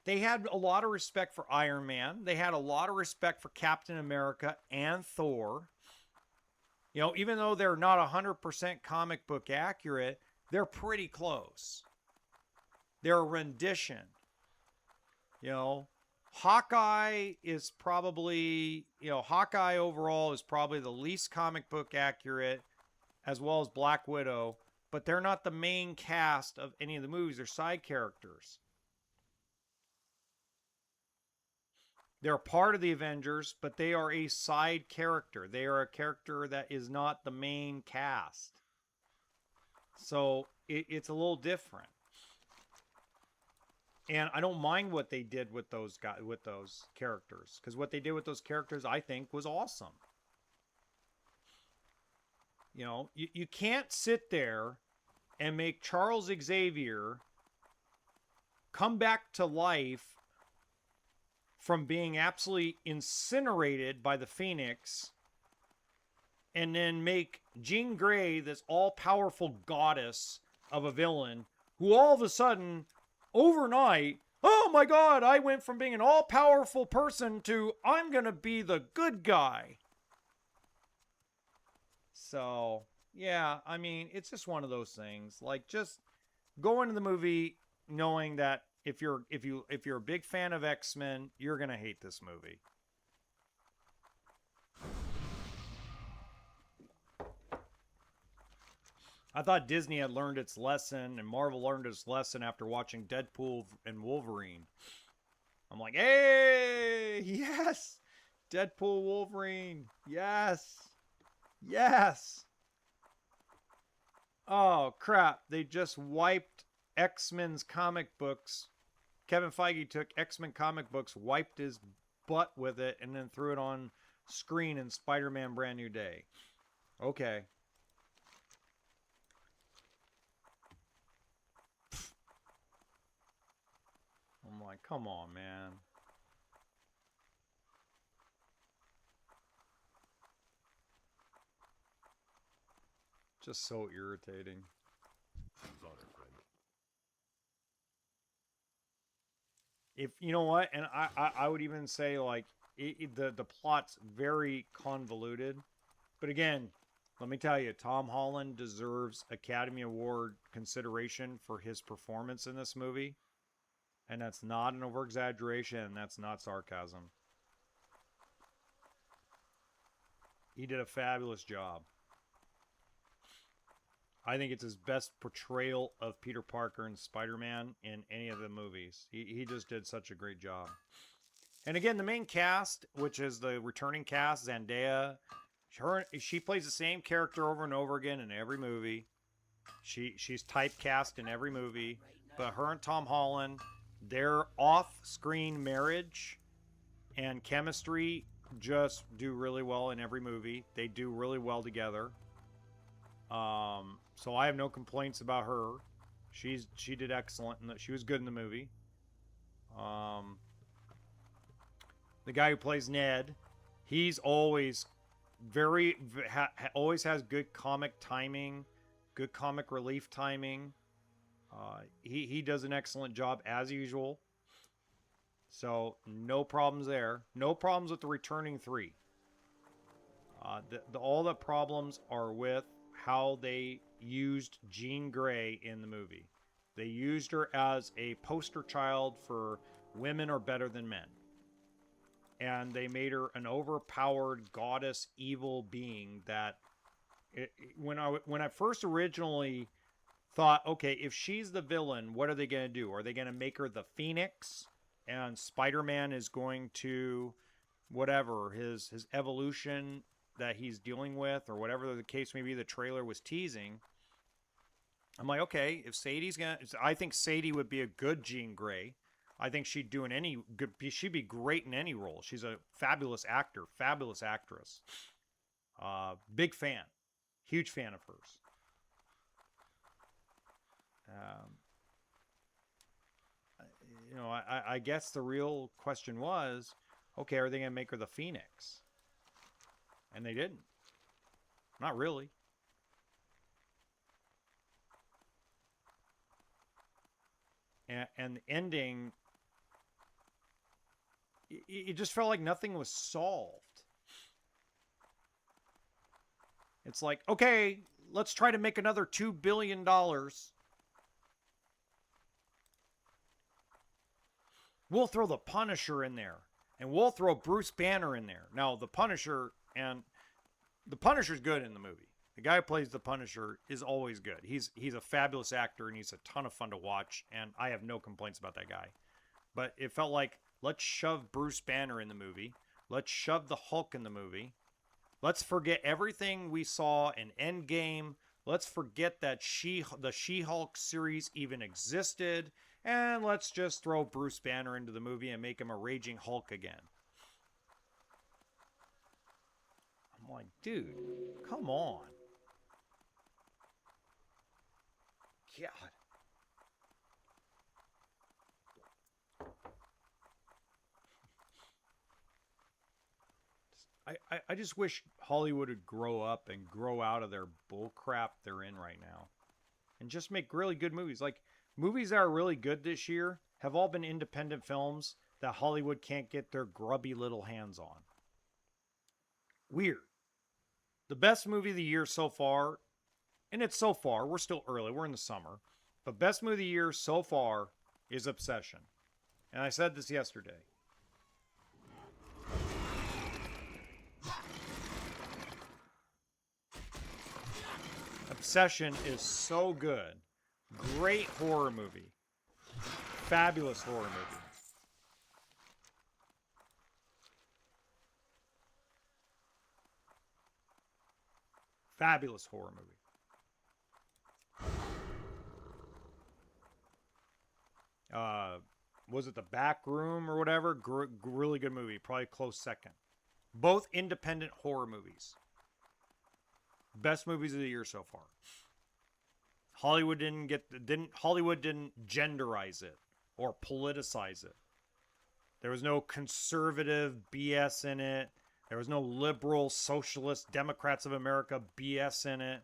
They had a lot of respect for Iron Man. They had a lot of respect for Captain America and Thor. Even though they're not 100% comic book accurate, they're pretty close. They're a rendition. Hawkeye is probably, Hawkeye overall is probably the least comic book accurate, as well as Black Widow, but they're not the main cast of any of the movies. They're side characters. They're part of the Avengers, but they are a side character. They are a character that is not the main cast. So it's a little different. And I don't mind what they did with those characters, because what they did with those characters, I think, was awesome. You can't sit there and make Charles Xavier come back to life from being absolutely incinerated by the Phoenix and then make Jean Grey this all-powerful goddess of a villain who all of a sudden, overnight, oh my God, I went from being an all-powerful person to I'm going to be the good guy. So, yeah, I mean, it's just one of those things. Like, just go into the movie knowing that if you're a big fan of X-Men, you're going to hate this movie. I thought Disney had learned its lesson and Marvel learned its lesson after watching Deadpool and Wolverine. I'm like, hey, yes, Deadpool, Wolverine, yes, yes. Oh, crap, they just wiped X-Men's comic books. Kevin Feige took X-Men comic books, wiped his butt with it, and then threw it on screen in Spider-Man Brand New Day. Okay. I'm like, come on, man. Just so irritating. If you know what, and I would even say, like, the plot's very convoluted. But again, let me tell you, Tom Holland deserves Academy Award consideration for his performance in this movie. And that's not an over exaggeration. That's not sarcasm. He did a fabulous job. I think it's his best portrayal of Peter Parker and Spider-Man in any of the movies. He just did such a great job. And again, the main cast, which is the returning cast, Zendaya, she plays the same character over and over again in every movie. She's typecast in every movie. But her and Tom Holland, their off-screen marriage and chemistry just do really well in every movie. They do really well together. So I have no complaints about her. She did excellent, and she was good in the movie. The guy who plays Ned, he's always always has good comic timing, good comic relief timing. He does an excellent job as usual. So no problems there. No problems with the returning three. All the problems are with how they used Jean Grey in the movie. They used her as a poster child for women are better than men. And they made her an overpowered goddess evil being that when I first originally thought, okay, if she's the villain, what are they going to do? Are they going to make her the Phoenix? And Spider-Man is going to, whatever, his evolution that he's dealing with, or whatever the case may be, the trailer was teasing. I'm like, okay, if Sadie's going to, I think Sadie would be a good Jean Grey. I think she'd do in any good, she'd be great in any role. She's a fabulous actor, fabulous actress. Big fan, huge fan of hers. I guess the real question was, okay, are they going to make her the Phoenix? And they didn't. Not really. And the ending, it just felt like nothing was solved. It's like, okay, let's try to make another $2 billion. We'll throw the Punisher in there. And we'll throw Bruce Banner in there. Now, the Punisher's good in the movie. The guy who plays the Punisher is always good. He's a fabulous actor, and he's a ton of fun to watch, and I have no complaints about that guy. But it felt like, let's shove Bruce Banner in the movie. Let's shove the Hulk in the movie. Let's forget everything we saw in Endgame. Let's forget that the She-Hulk series even existed. And let's just throw Bruce Banner into the movie and make him a raging Hulk again. I'm like, dude, come on. God. I just wish Hollywood would grow up and grow out of their bullcrap they're in right now. And just make really good movies. Like, movies that are really good this year have all been independent films that Hollywood can't get their grubby little hands on. Weird. The best movie of the year so far, and it's so far, we're still early, we're in the summer, but best movie of the year so far is Obsession. And I said this yesterday. Obsession is so good. Great horror movie. Fabulous horror movie. Fabulous horror movie. Was it The Back Room or whatever? Really good movie. Probably close second. Both independent horror movies. Best movies of the year so far. Hollywood didn't genderize it or politicize it. There was no conservative BS in it. There was no liberal, socialist, Democrats of America BS in it.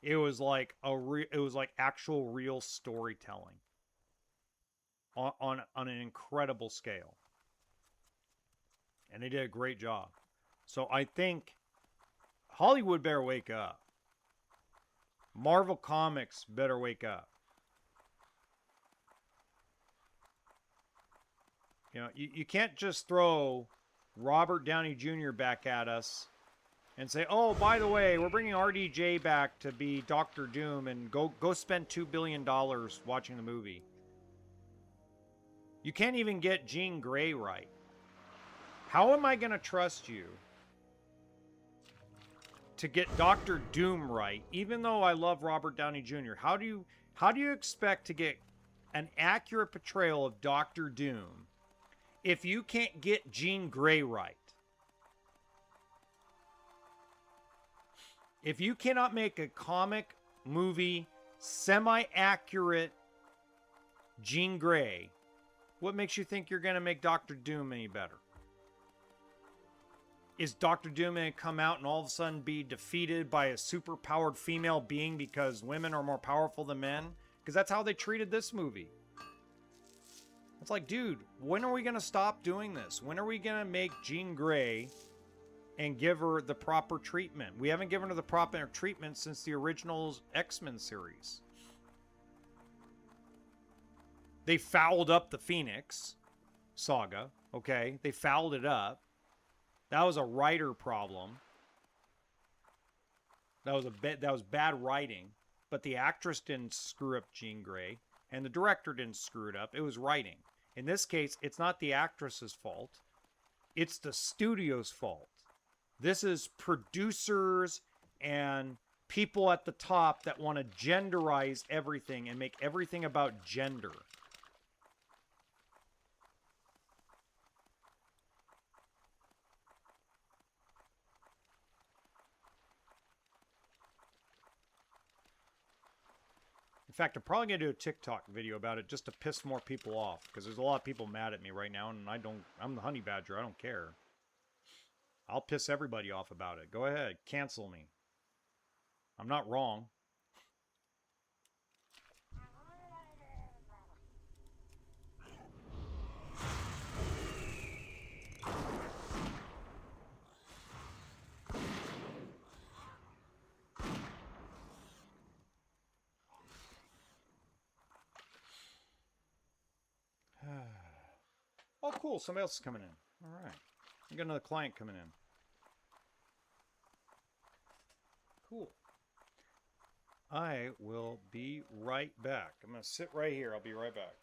It was like actual real storytelling on an incredible scale. And they did a great job. So I think Hollywood better wake up. Marvel Comics better wake up. You know, you can't just throw Robert Downey Jr. back at us and say, oh, by the way, we're bringing RDJ back to be Doctor Doom and go spend $2 billion watching the movie. You can't even get Jean Grey right. How am I going to trust you to get Doctor Doom right, even though I love Robert Downey Jr.? How do you expect to get an accurate portrayal of Doctor Doom if you can't get Jean Grey right? If you cannot make a comic movie semi-accurate Jean Grey, what makes you think you're going to make Doctor Doom any better? Is Doctor Doom going to come out and all of a sudden be defeated by a super-powered female being because women are more powerful than men? Because that's how they treated this movie. It's like, dude, when are we going to stop doing this? When are we going to make Jean Grey and give her the proper treatment? We haven't given her the proper treatment since the original X-Men series. They fouled up the Phoenix saga, okay? They fouled it up. That was a writer problem. That was bad writing. But the actress didn't screw up Jean Grey, and the director didn't screw it up. It was writing. In this case, it's not the actress's fault. It's the studio's fault. This is producers and people at the top that want to genderize everything and make everything about gender. In fact, I'm probably going to do a TikTok video about it just to piss more people off, because there's a lot of people mad at me right now, and I'm the honey badger. I don't care. I'll piss everybody off about it. Go ahead. Cancel me. I'm not wrong. Oh, cool. Somebody else is coming in. All right. I got another client coming in. Cool. I will be right back. I'm going to sit right here. I'll be right back.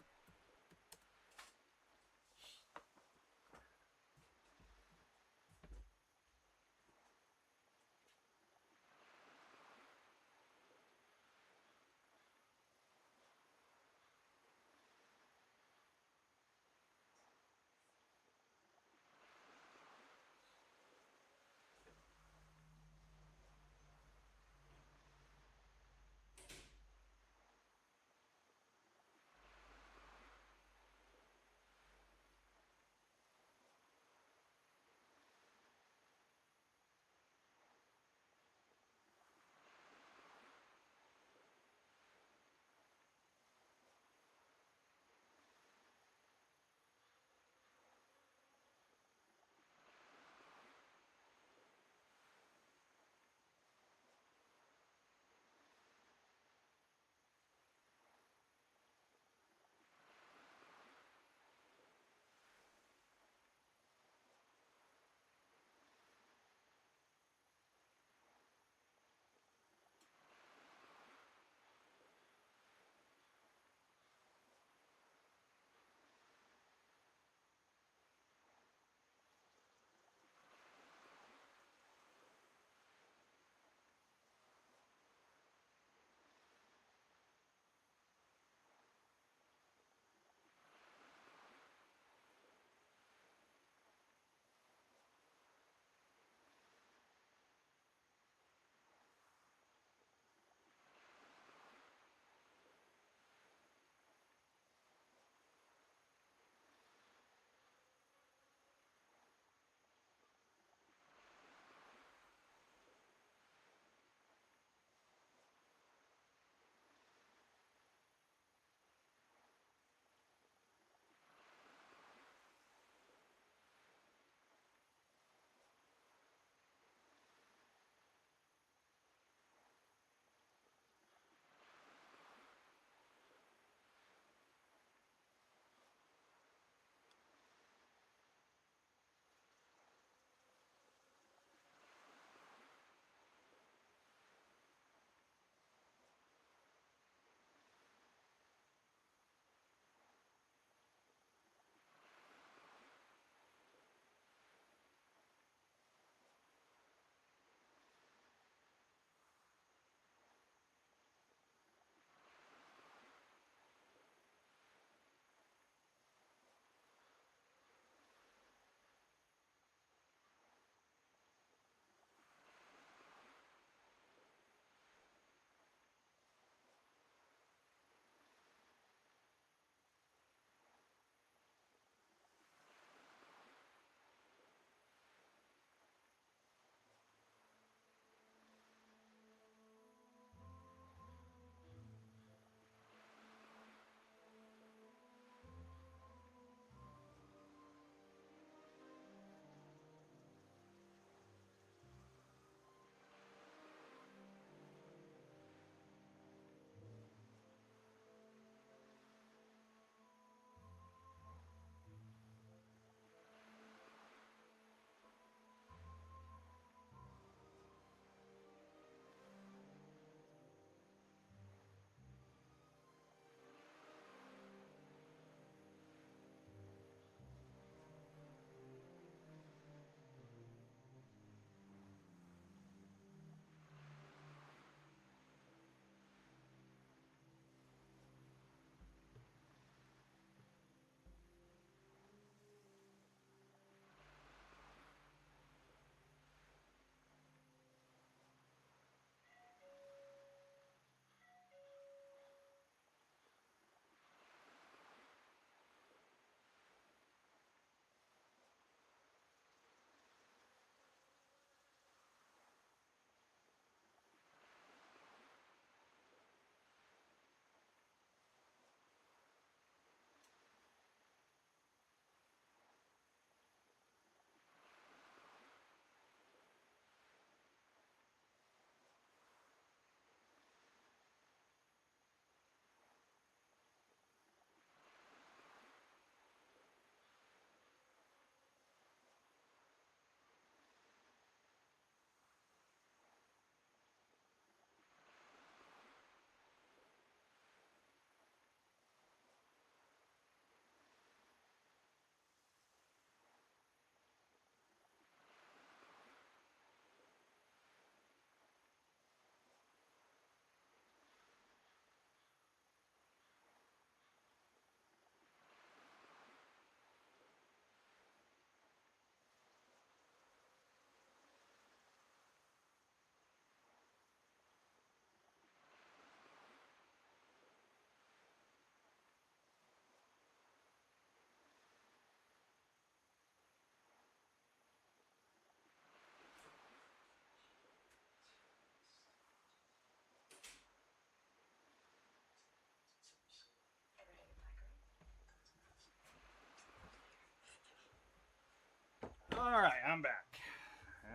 All right, I'm back.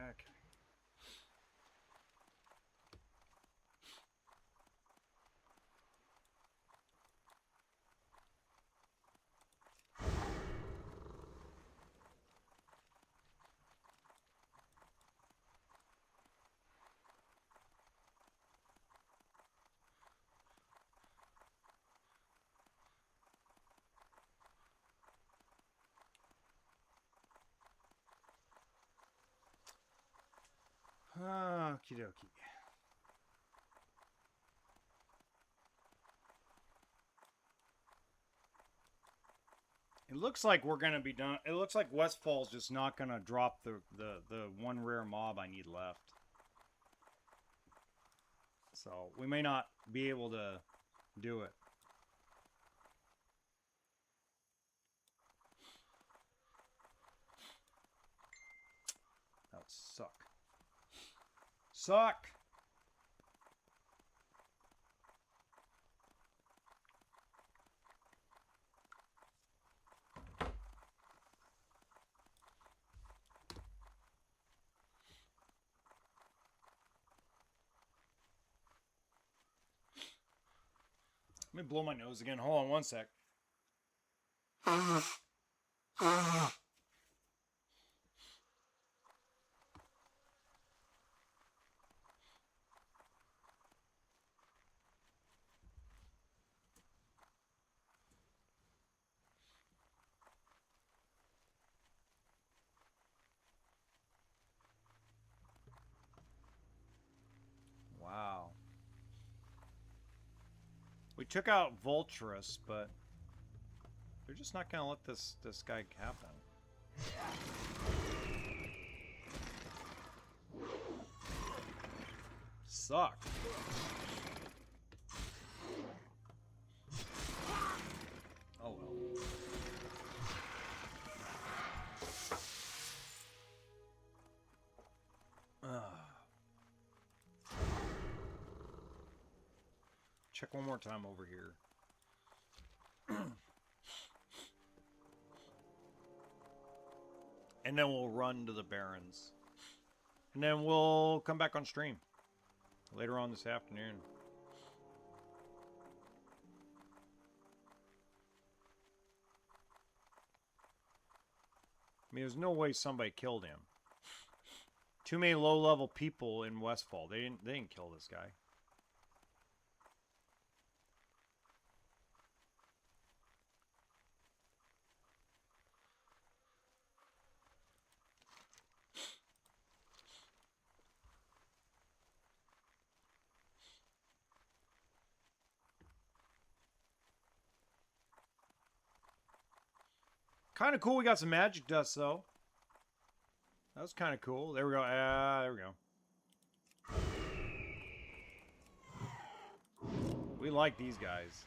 Okay. Okie dokie. It looks like we're gonna be done. It looks like Westfall's just not gonna drop the one rare mob I need left. So we may not be able to do it. That would suck. Suck! Let me blow my nose again. Hold on one sec. Wow. We took out Vulturus, but they're just not gonna let this guy happen. Suck. Oh well. Check one more time over here. And then we'll run to the Barrens. And then we'll come back on stream later on this afternoon. I mean, there's no way somebody killed him. Too many low-level people in Westfall. They didn't kill this guy. Kind of cool. We got some magic dust though. That was kind of cool. There we go. There we go. We like these guys.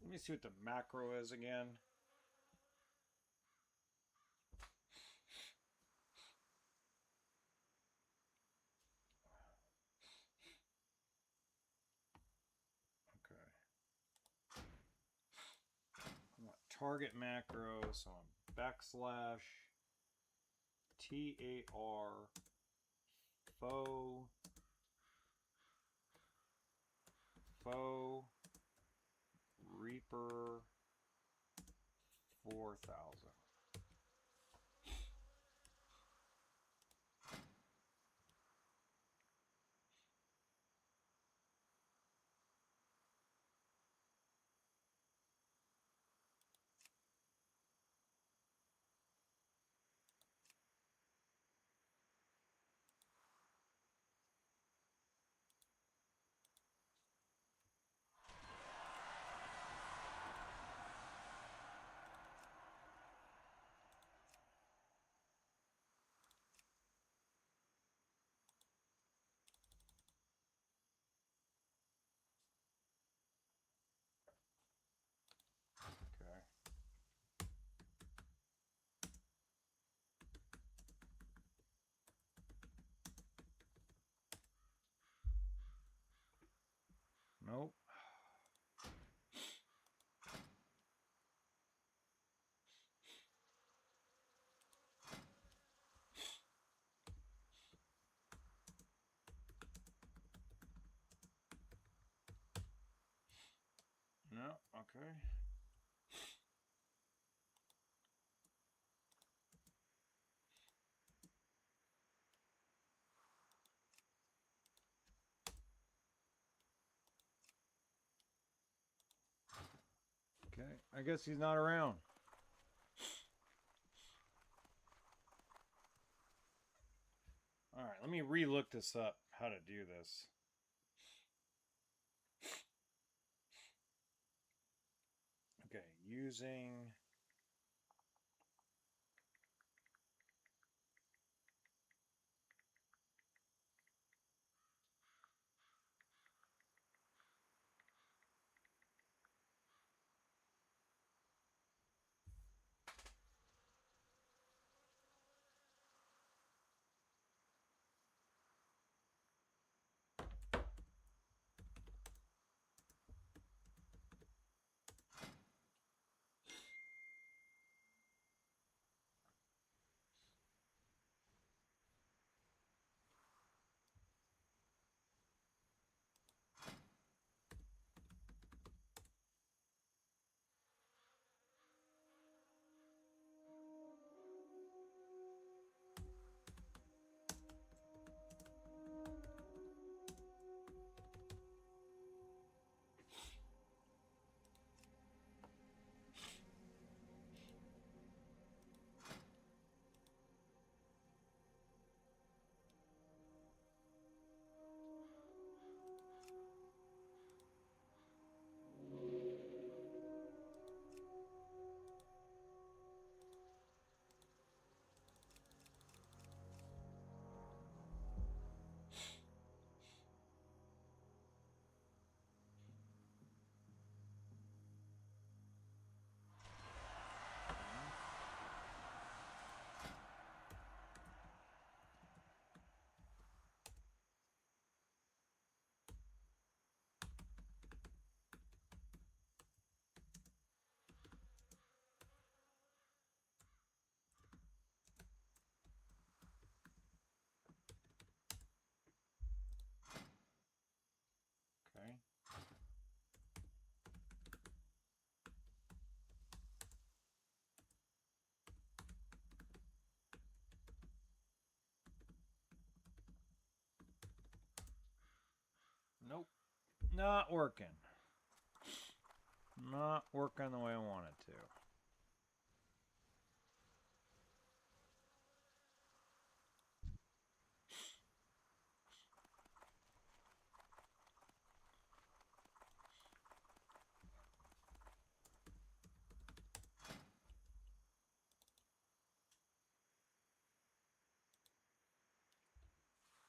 Let me see what the macro is again. Okay. I want target macro, so I'm backslash TAR faux Reaper 4000. Okay. Okay, I guess he's not around. All right, let me re-look this up, how to do this. Okay, using... Okay. Nope. Not working. Not working the way I want it to.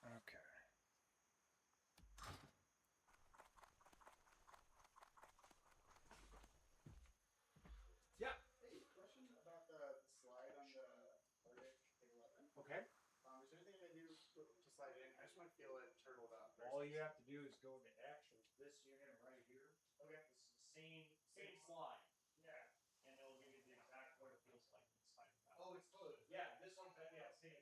Okay. Yeah. Hey, question about the slide on the Arctic 11. Okay. Is there anything I can do to slide it in? I just want to feel it turtled up. All you have to do is go to actions. This unit right here. Okay. It's the same slide. Yeah. And it'll give you the exact what it feels like inside. Oh, it's totally. Yeah, this one. Yeah, same.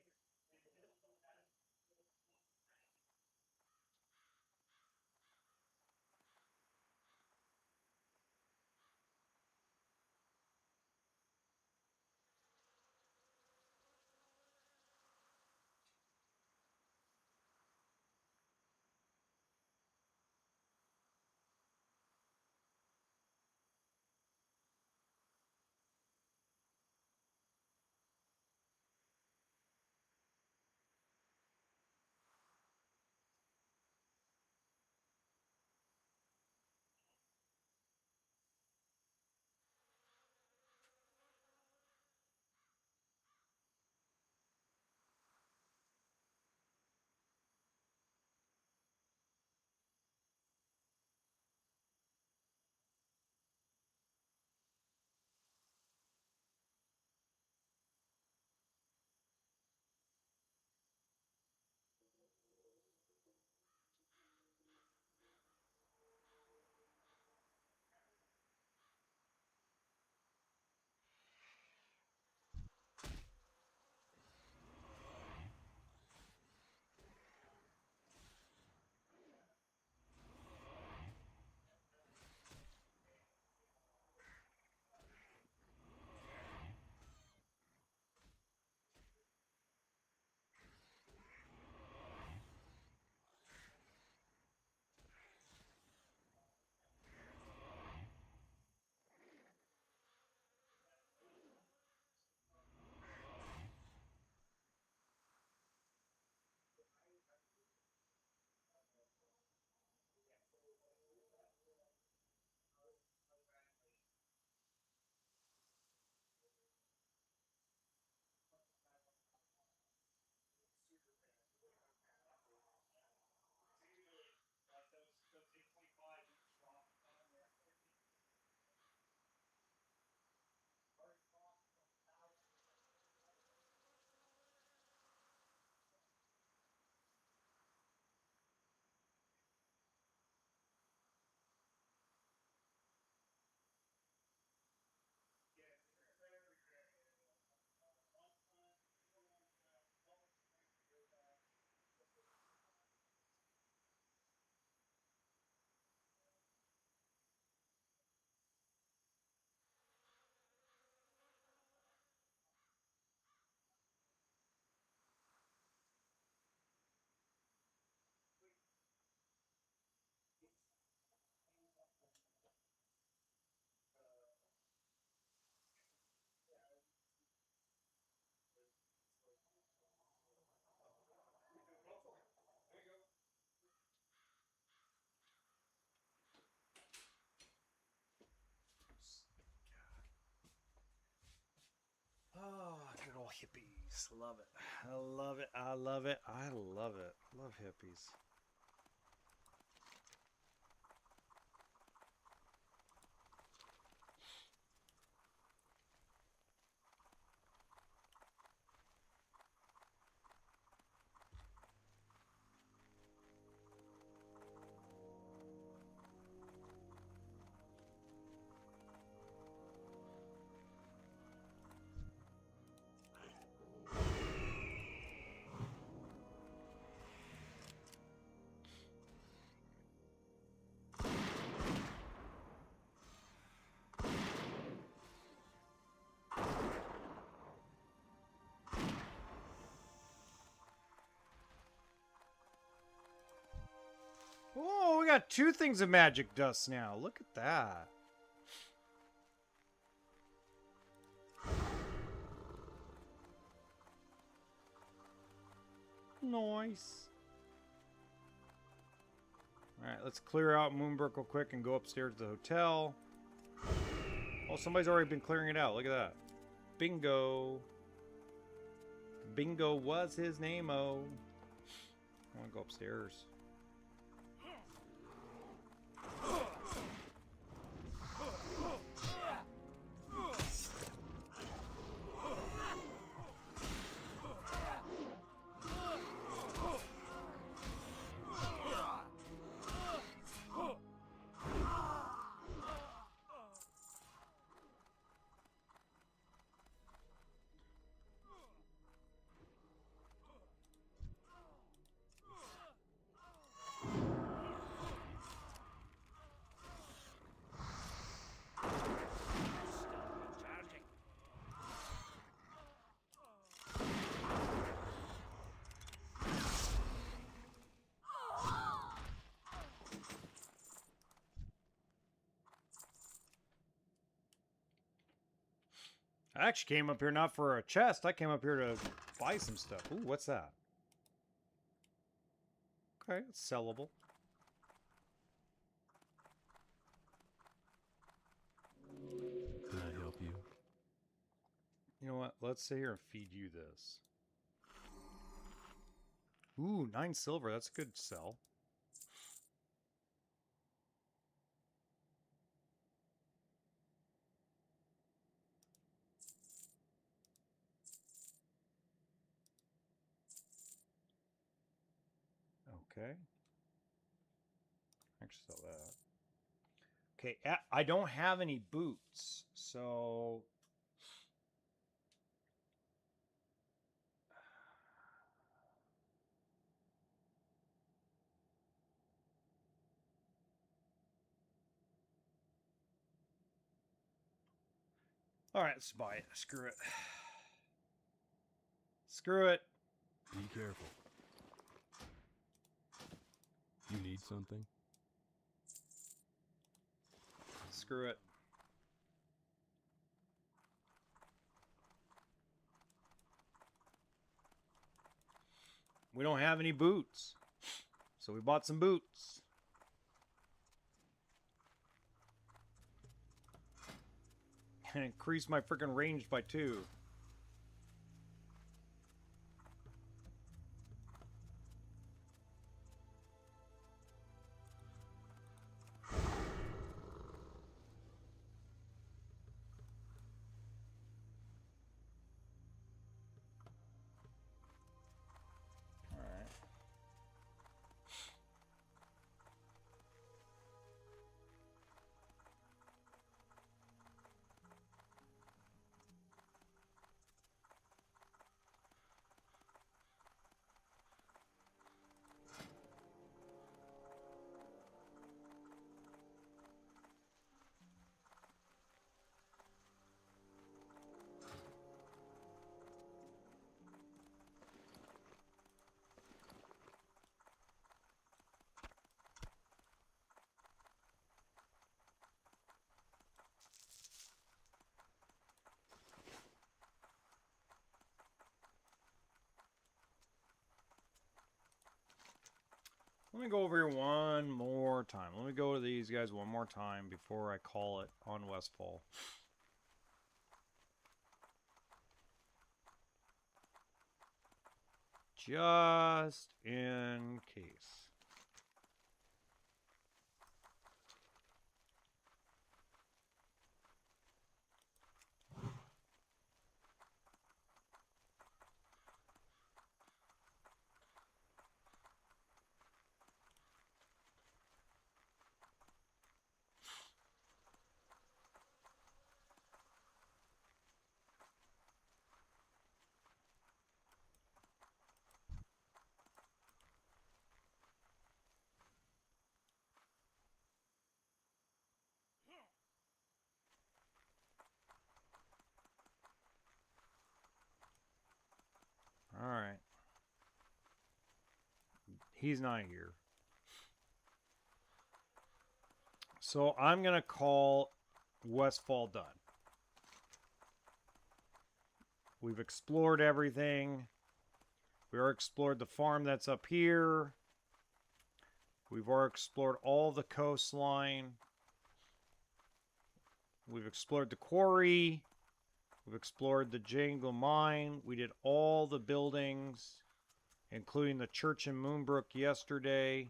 Oh, hippies. Love it. I love it. I love it. I love it. Love hippies. Oh, we got 2 things of magic dust now. Look at that. Nice. Alright, let's clear out Moonbrook real quick and go upstairs to the hotel. Oh, somebody's already been clearing it out. Look at that. Bingo. Bingo was his name-o. I want to go upstairs. I actually came up here not for a chest. I came up here to buy some stuff. Ooh, what's that? Okay, it's sellable. Can I help you? You know what? Let's sit here and feed you this. Ooh, 9 silver. That's a good sell. Okay. Actually, sell that. Okay, I don't have any boots, so... Alright, let's buy it. Screw it. Screw it. Be careful. You need something? Screw it. We don't have any boots. So we bought some boots. And increased my freaking range by 2. Let me go over here one more time. Let me go to these guys one more time before I call it on Westfall. Just in case. All right. He's not here. So I'm going to call Westfall done. We've explored everything. We already explored the farm that's up here. We've already explored all the coastline. We've explored the quarry. We've explored the Jangle Mine. We did all the buildings, including the church in Moonbrook yesterday.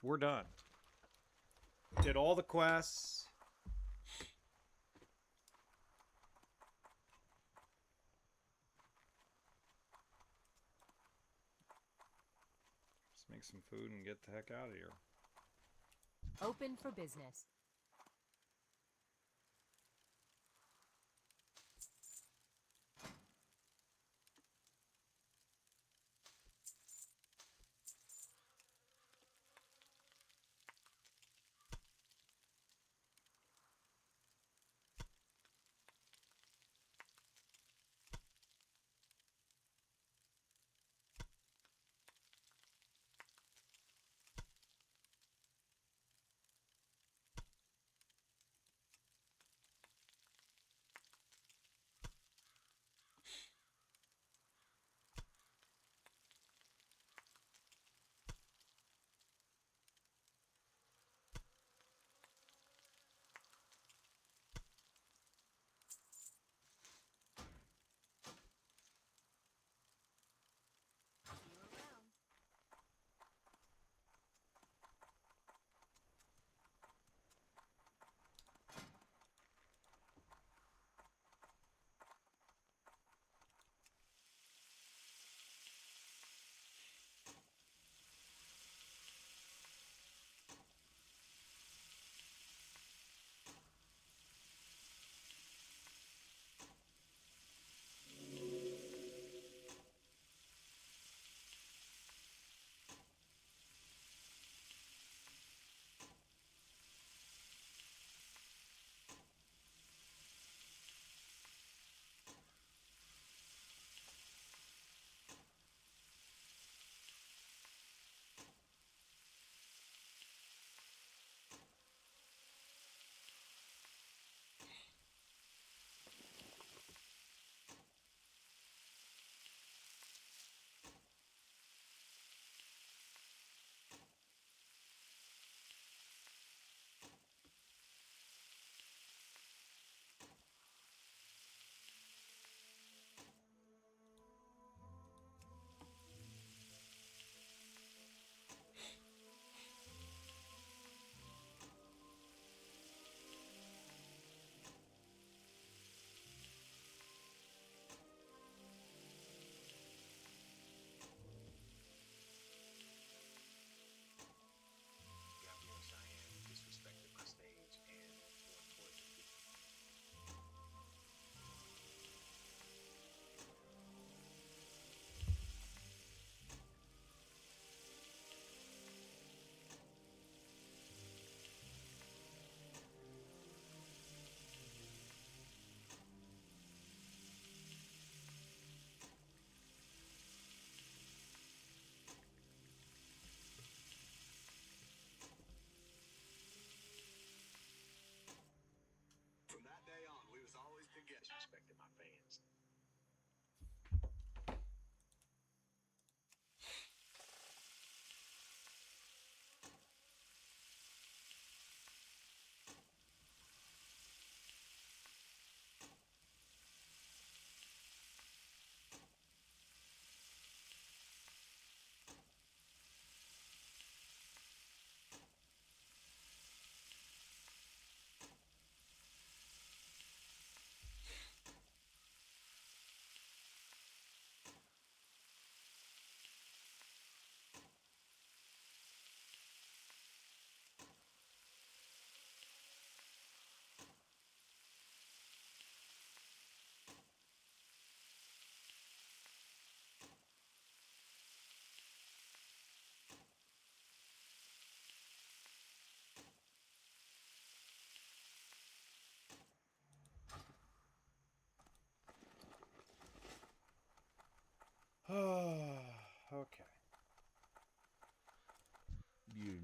We're done. Did all the quests. Let's make some food and get the heck out of here. Open for business.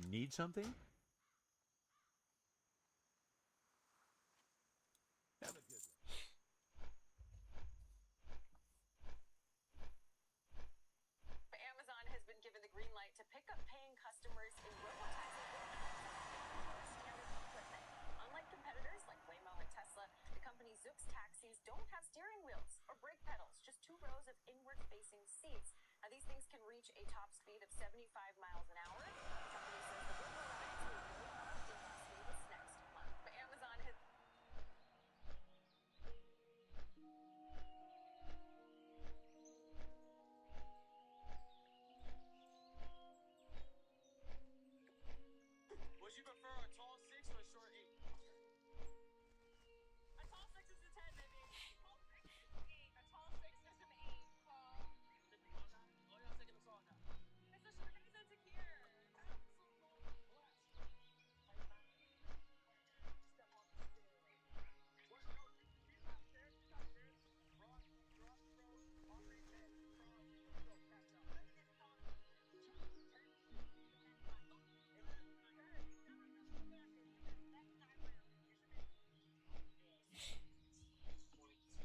Need something? Have a good one. Amazon has been given the green light to pick up paying customers in robotaxi standard equipment. Unlike competitors like Waymo and Tesla, the company Zoox taxis don't have steering wheels or brake pedals, just 2 rows of inward-facing seats. Now, these things can reach a top speed of 75 miles an hour. The company says the Robo rides will roll out in Las Vegas next month. But Amazon has Would you prefer a tall 6 or a short 8? A tall 6 is a 10, baby. Tall 6 is an 8. A tall 6 is an 8. The tall guy? Oh, y'all taking the tall guy. It's a short guy that's here. Absolutely blessed. Step on the stairs. What? No, he's not scared. He's not scared. Run, drop, throw, Henri head, cross, go, catch up. Look at this tall dude. Jump, turn, shoot, and then what? And then turn. Never miss the message. Next time round. Here's your message.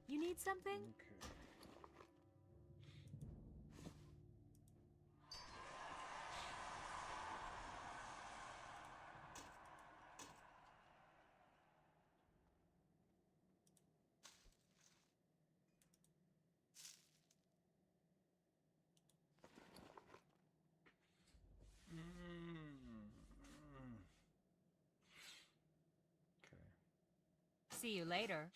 You need something? Okay. Okay. See you later.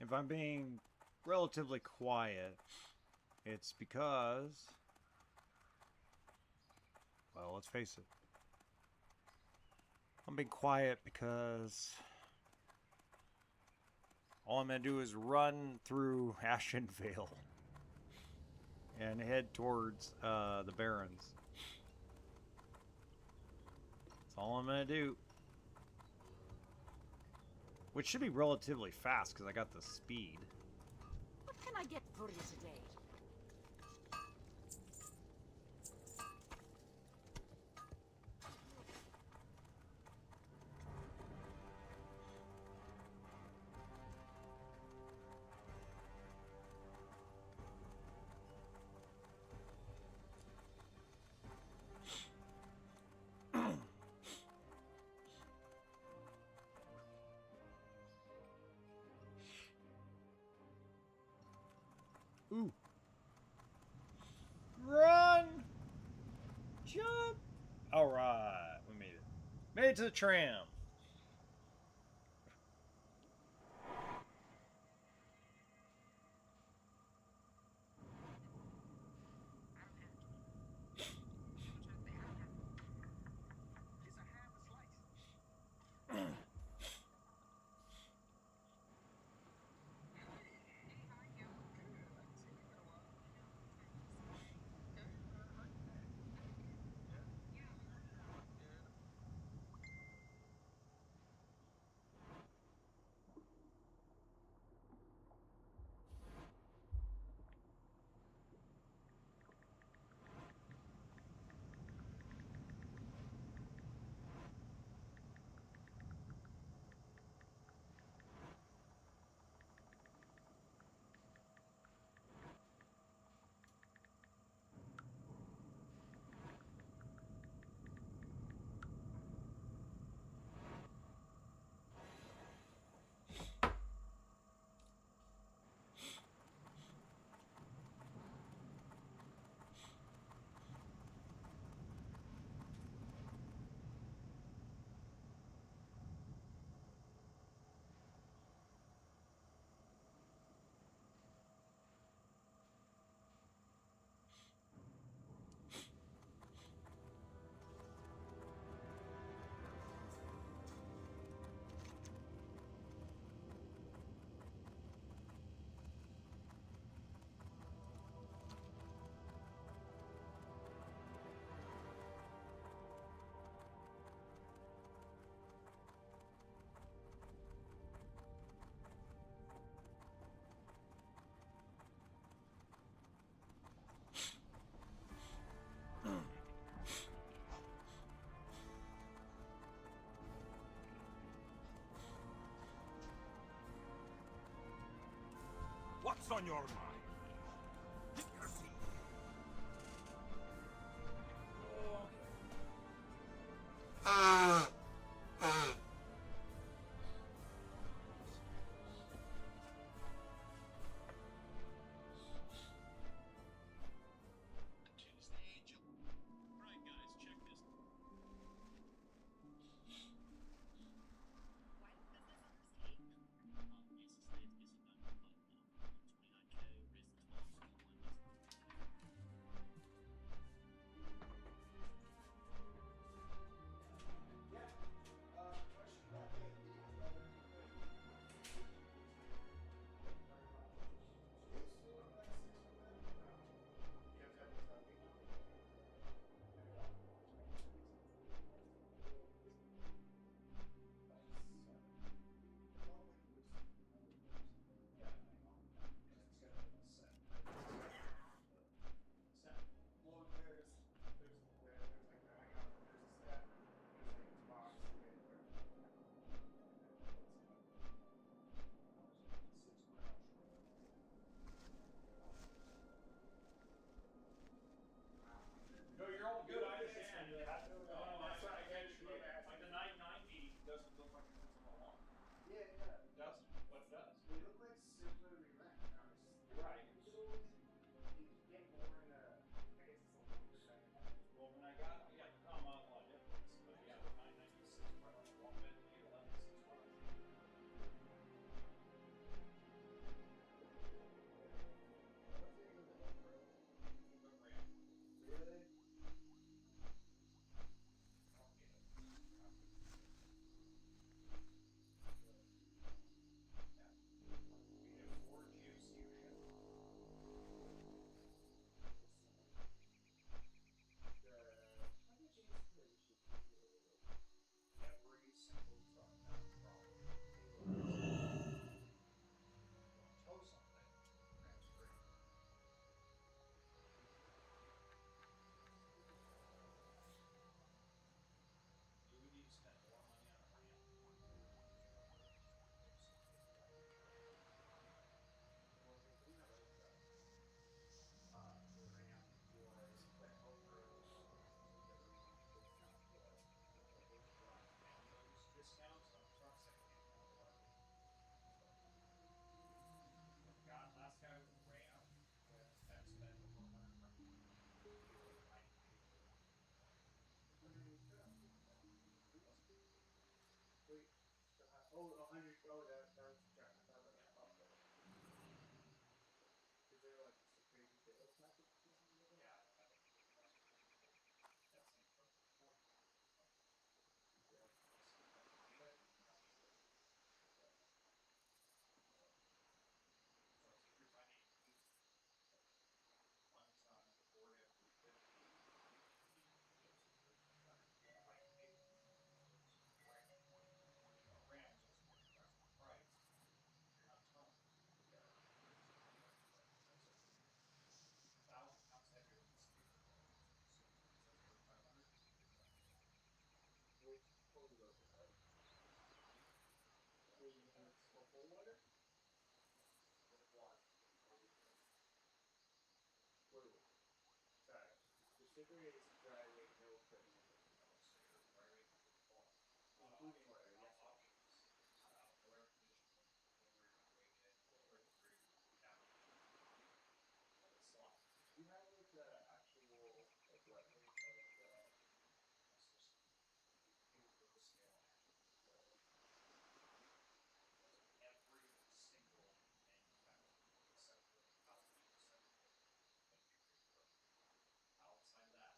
If I'm being relatively quiet, it's because, well, let's face it. I'm being quiet because all I'm going to do is run through Ashen Vale and head towards the Barrens. That's all I'm going to do. Which should be relatively fast because I got the speed. What can I get for you today? Ooh. Run! Jump! Alright, we made it. Made it to the tram. on your mind? Get your seat. Tuesday Angel. Right, guys, check this. Why don't business owners take? Yes, it's late, guess I'm done, but 29K raised to 12, so one doesn't. Yeah. Question about the do you still want that 6 with them? No. You have to have the tugging on it? Maybe not. Yeah, I know. Because it's got a set. Set. Well, there's like the hang out. There's a set. There's like this box you get for it. And then it's a 6 crown shoulder. Wow. No, you're all good. I understand. No, I get it. Like the 990 doesn't look like it fits on the lawn. Yeah, yeah. It doesn't, but it does. They look like similarly length. I was Right. you get more in the. I guess it's a longer diameter. Well, when I got, yeah, there's not a lot of difference, but yeah, the 996 right on the wall, but the 811 is 6 right. What's the name of the hook rope? Hook ramp. Really? I'll get it. Yeah. We have 4 GMC rams. How much inspiration do you get? Every single truck has a problem. You want to tow something, ram's great. Do we need to spend more money on a ramp? Well, they do have like the ramp was that off-road discount was And those discounts on trucks that can't handle work. The guy, last guy with the Ram had to spend over 100 grand. He was like 90K for it. Was it? wait. Oh, 100. Oh, that was the truck. I thought that was profit. Is there like just a crazy sales package or something like that? Yeah, I don't have any of that. That same truck. Oh. Yeah. But so here's my name. One's a Ford F-350. Ram is just more expensive price. You're not towing. Yeah. 1,000 pounds heavier than the Speeder. So 3,500. Which fully loaded, right? Wait, you mean it's a full loader? With what? Wait. Sorry. The sticker is dry weight, no equipment. Oh, sticker, dry weight, what? Including loader, yes. Options. Air conditioning, lower, weight, or 3 navigation. And a slot. Do you have like the actual like lettering of the That's just paper scale action. That's every single manufacturer except for the Audi, except for the Outside of that,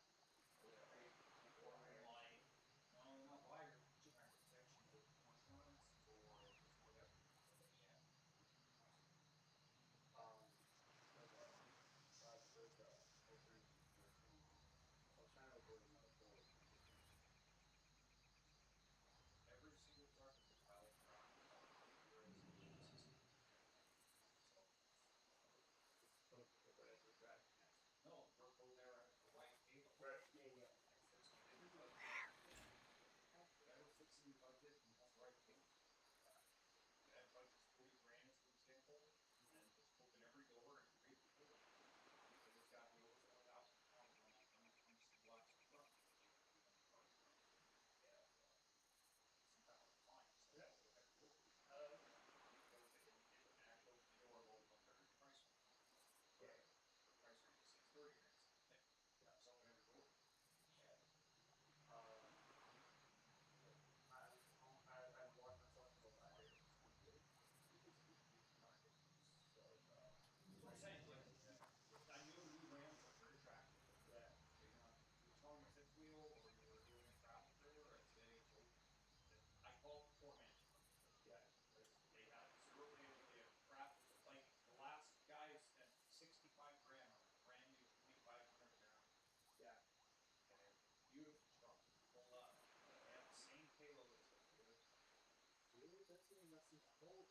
seems cold.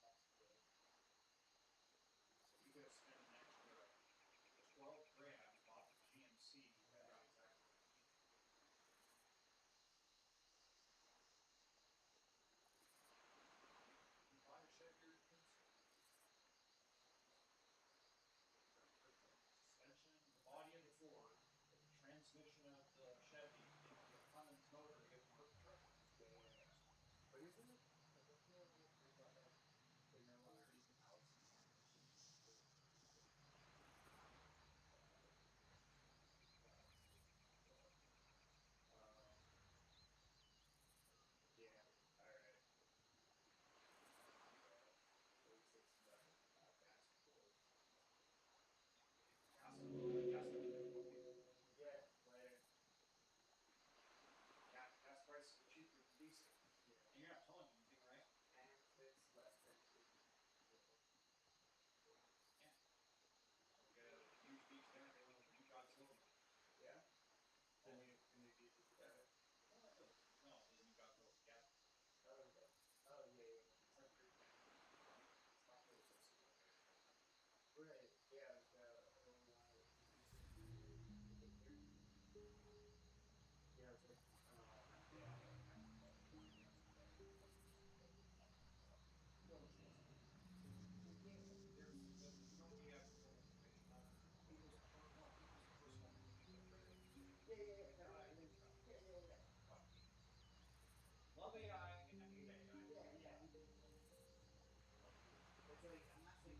That's good. So you could have spent an extra 12 grand, bought the GMC, and Yeah. got exactly what you needed. You buy a Chevy or Cruze? Suspension, the body of the Ford, the transmission of the Chevy, and the Cummins motor to get the work truck. Yeah. But isn't it? Like, I feel like there's that like vanilla house transmission. Yeah. All right. 36 gas cord. Gas okay. Yeah. Later. Gas prices are cheaper than diesel. Yeah. And you're not telling me anything, right? And it's less than 50. Yeah. We got a huge beach there. They went with the new Godzilla movie. Yeah. The new diesel together. No, the new Godzilla with the gas. Oh, okay. Oh, yeah. It's like 310. It's not really so super good. Right. Yeah. The only one that diesel. Yeah, it's like yeah. Well, which one's the Yeah. there's the you know you have full information on who was the first one that came into trailer? Yeah. No, AI I mean, truck. yeah. Fuck me. Love AI and I hate AI. Yeah. It's like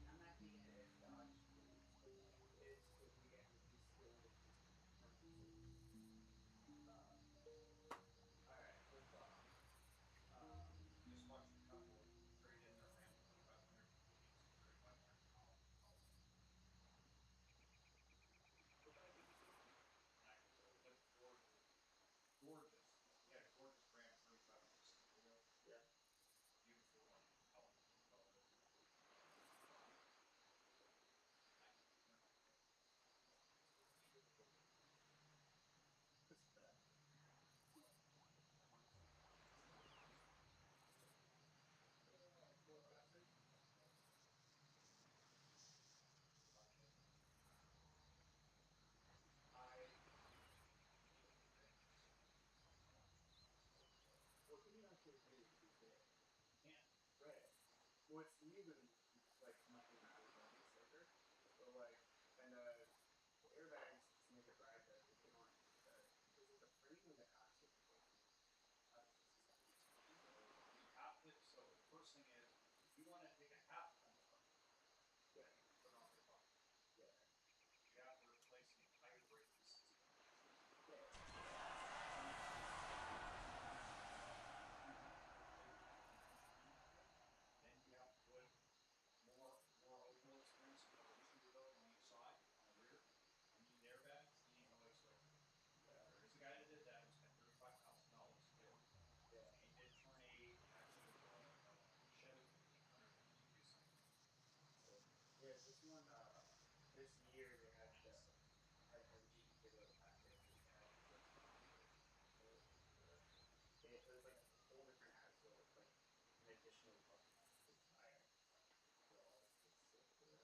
I'm not taking it as Dodge is quickly getting reduced skill with these purchases. All right, first off, Just watched a couple trade in their Ram 2500 for the GMC 3500 now. what kind of diesel? Nice. It was like gorgeous. Gorgeous. He had a gorgeous Ram 3500 steering wheel. Yeah. Beautiful like element color. Nice. What's that? Four faster. I what can you actually do these days? Can't. Right. What's even like nothing matters on the sticker, but like and the airbags to make it ride better, but they don't need that. Is it the frame or the axle? How does this affect it? You have to so the first thing is if you want to take a half ton truck, Yeah. put on the car. Yeah. You have to replace the entire braking system. Yeah. Then you have to put more oil springs, a couple inches of those on each side, on the rear. You need airbags, you need noise filter. There is a guy that did that who spent $35,000 to do it. Yeah. And he did turn actually it was a Chevy 1500 that just recently. Yeah, this one this year they had I believe they were package and they had it was like a whole different axle with like an additional button for the tire. So it's so good.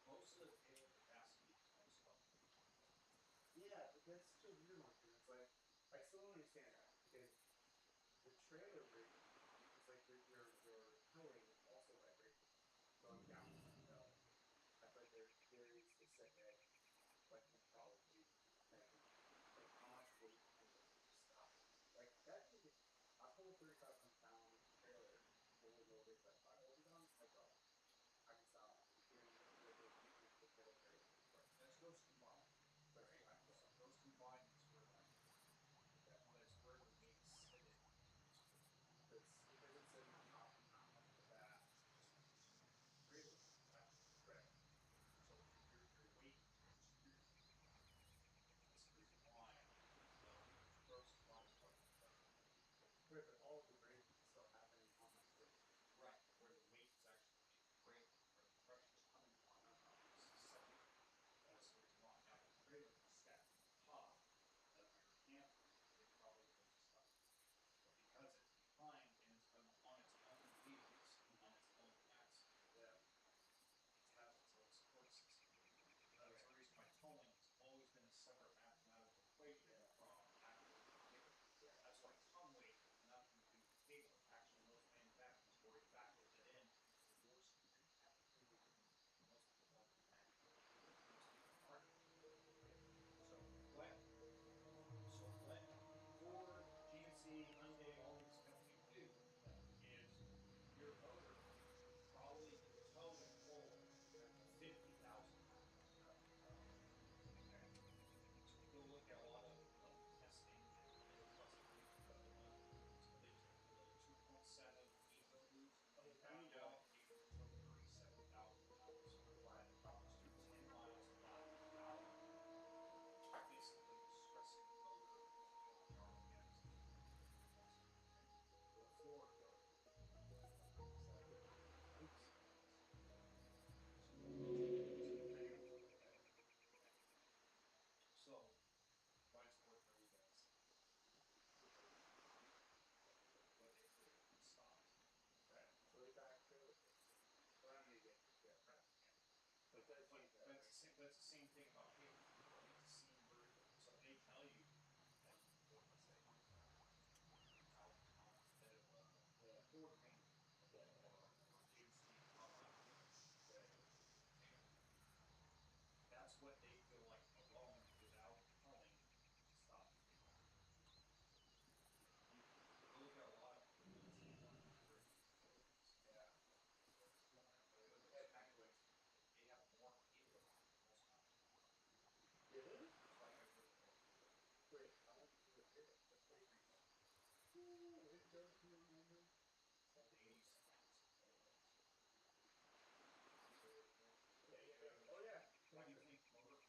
Most of the payload capacity is no stuff. Yeah, but that's such a weird one because it's like I still don't understand that because the trailer braking is like your towing is also vibrating going down the hill. I feel like there's very specific like metrology things. Like how much weight can you stop? Like that thing I pull a 35 pound trailer fully loaded like 5,000 pounds, no problem. I can stop giving it a regular the trailer brake. That's gross combined. That's Right? fine. So gross combined is where Yeah. that's where the weight's sitting. Because it's in the top of the back. Trailer capacity. Right. So your weight is fine, but gross combined is what comes out. Right, but all of the brake same thing about cable control. It's the same version. So if they tell you that, what do you say? How competitive forward paint or big speed combine cable. That's what they feel like alone without telling stops the cable. You go look at a lot of old T1 buildings. Yeah. Actually, they have more cable than most houses. Really? That's why I built more. Wait, how much is it cable? That's pretty crazy. Ooh, it goes to remember. 80 cents. Yeah. Oh yeah. Why do you think motor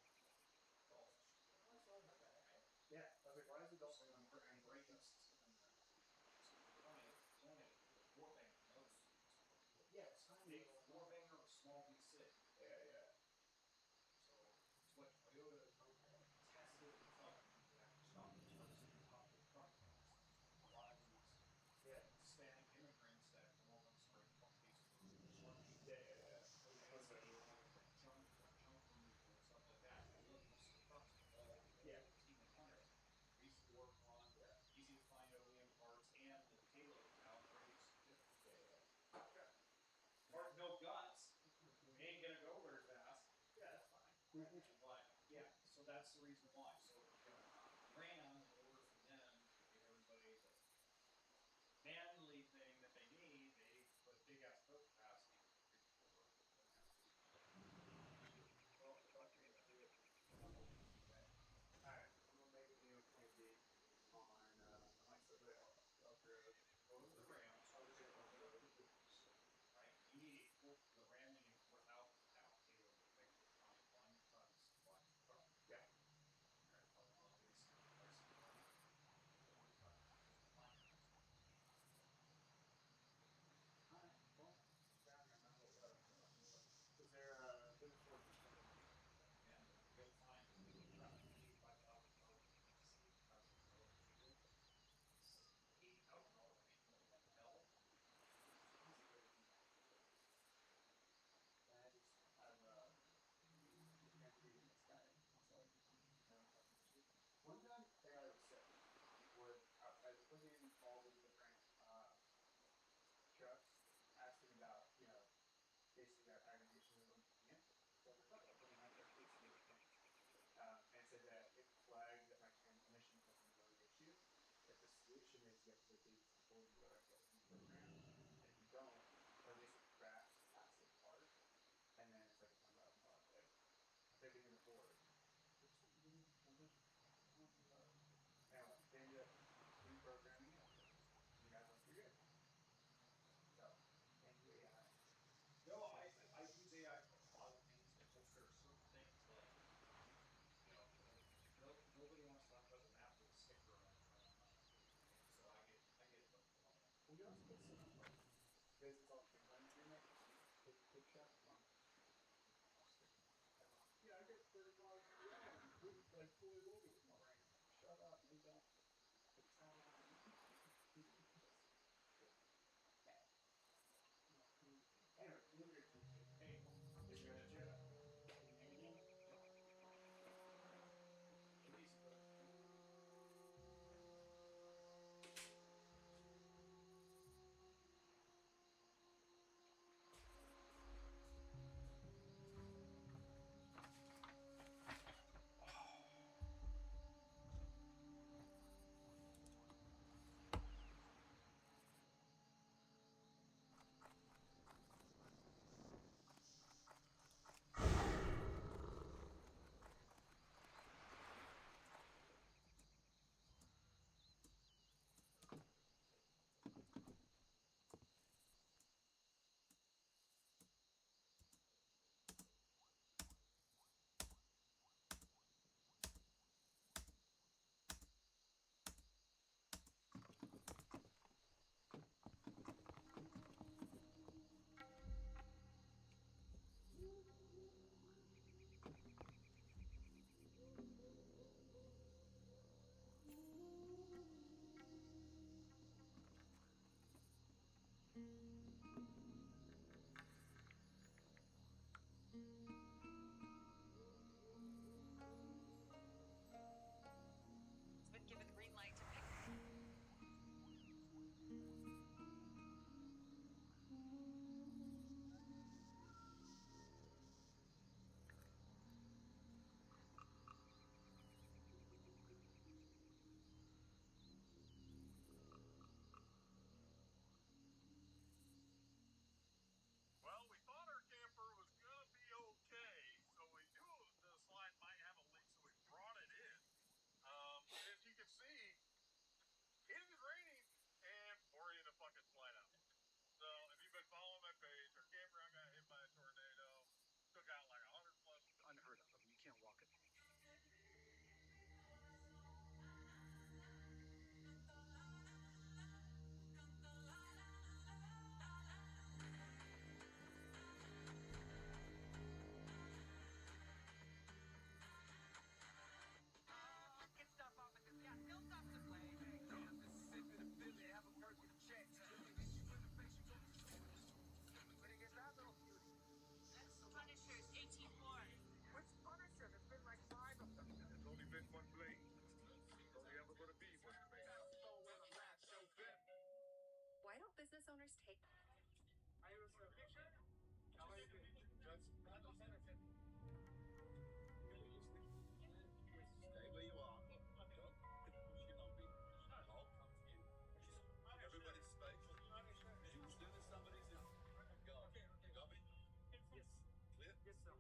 golf is cheaper? Oh, I saw that. Right? Yeah. I was like, why is the Dolphin on more And brakes and the 4 banger most. Yeah, it's tiny. Big 4 banger or small V6. Yeah. So it's what Toyota tested and felt you could actually stop the turns at the top of the truck. A lot of these Hispanic immigrants that come over and start basically construction. And say all the junk removal and stuff like that. Well, most of the trucks are all T100. Easy to work on, easy to find OEM parts, and the payload outweighs the difference. Or no guts. They ain't gonna go very fast. Yeah, that's fine. But yeah, so that's the reason why. So Ram, in order for them to give everybody the manly thing that they need, they put big ass boat capacity for the big four. Well, fuck me, let's do it. Alright, I'm gonna make a new plan B on I might still do it off-road. Go to the Rams. I'll just go off-road. Right? You need the Ram needed 4,000 pound payload to make the 1 tons box truck. Yeah. Alright, I'll give you some pricing for that. Fine. Alright, well, down here, man. Is there a big Ford perspective? Yeah, you'll find about 85,000 DC cable. $80,000 range. What the hell? Easy way to do that. And I just have empty in the sky. So I can one time thing I was sick was I was looking at all these different trucks asking about, basically our aggregation of ammonia. So I was like, oh, I'll put in my truck to see what it thinks. And it said that it flagged that my transmission was a known issue, that the solution is you have to go take some Ford program, and if you don't, it'll basically crash the passive part, and then it's like a $10,000 fix. So if you can afford, anyway, they ended up reprogramming it, and the guys went through it. So, thank you AI. No, I use AI for a lot of things. It's just there are certain things like, nobody wants to talk about the map with a sticker on it. So I get it done for them. Well, you also get some like business opportunity agreement. Big shot. Yeah, I get 30 miles an hour. Like fully loaded with my brain. Shut up, you don't. It's anyway, look at it. Hey, is there a jet? Anything? Take it easy, bud. one blade. It's only ever gonna be one blade. Why don't business owners take Are you a picture? How are you doing? Just stay where you are. Don't push him on me. I'll come to you. Everybody stay. As soon as somebody's in, go. Got me? Yes. Clear? Yes, sir.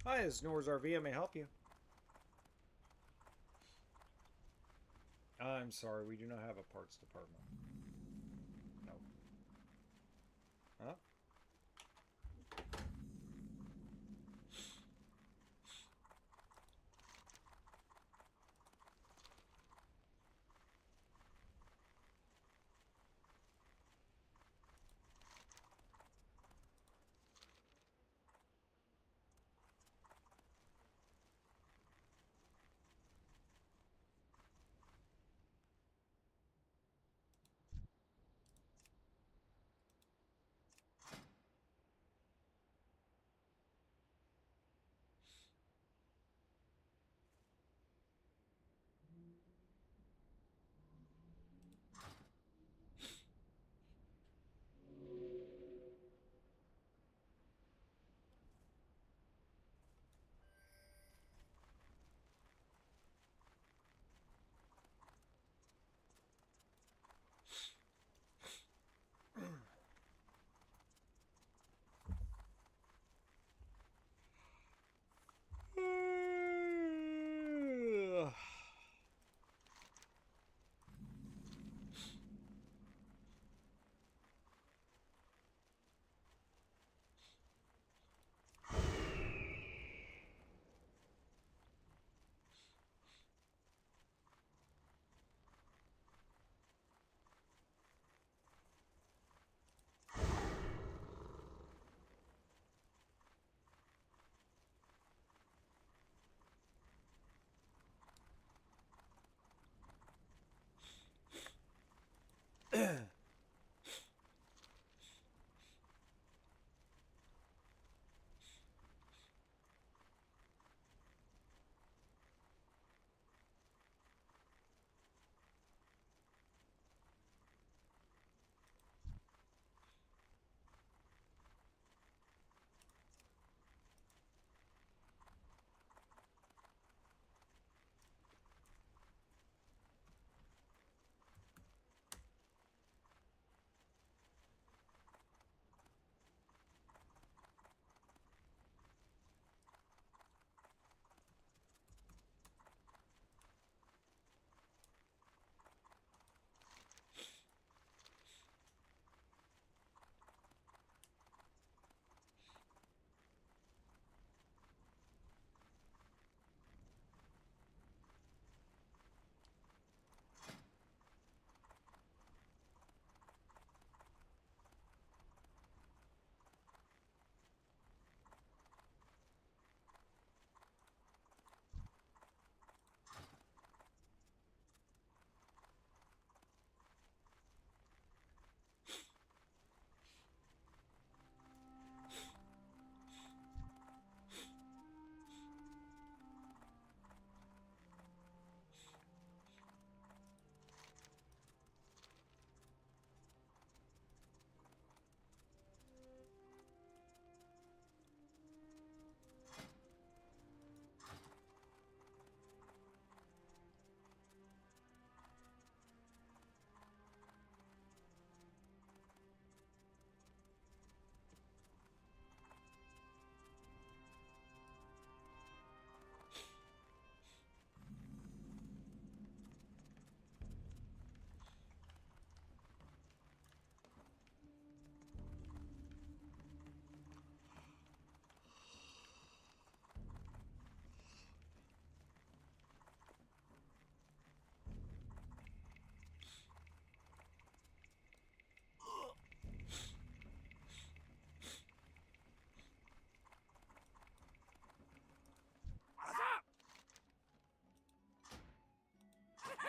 Hi, this is Noah's RV. I may help you. I'm sorry, we do not have a parts department. No. Huh?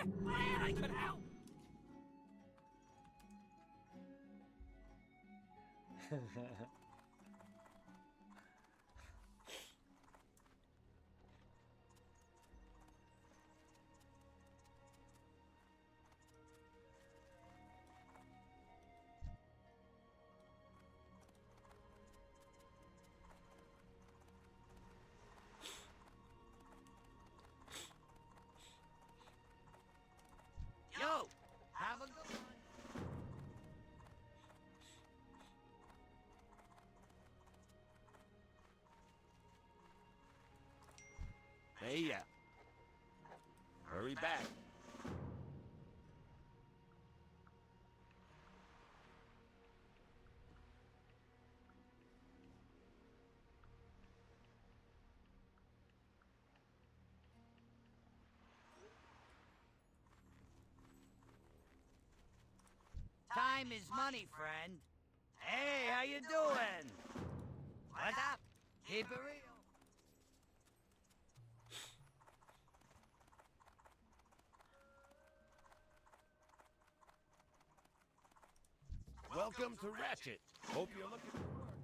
Glad I could help. Yo, have a good one. Hey, ya. Hurry back. Time is money, friend. Hey, how you doing? What's up? Keep it real. Welcome to Ratchet. Hope you're looking for work.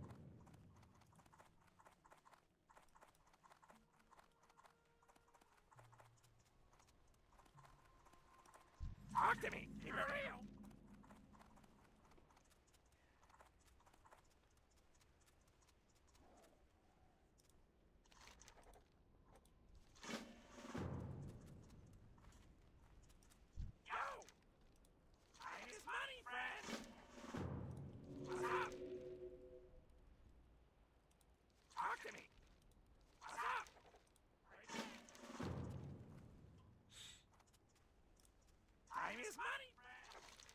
Talk to me. Keep it real. Yo! Time is money, friend! What's up? Talk to me! What's up? Right there. Time is money, friend!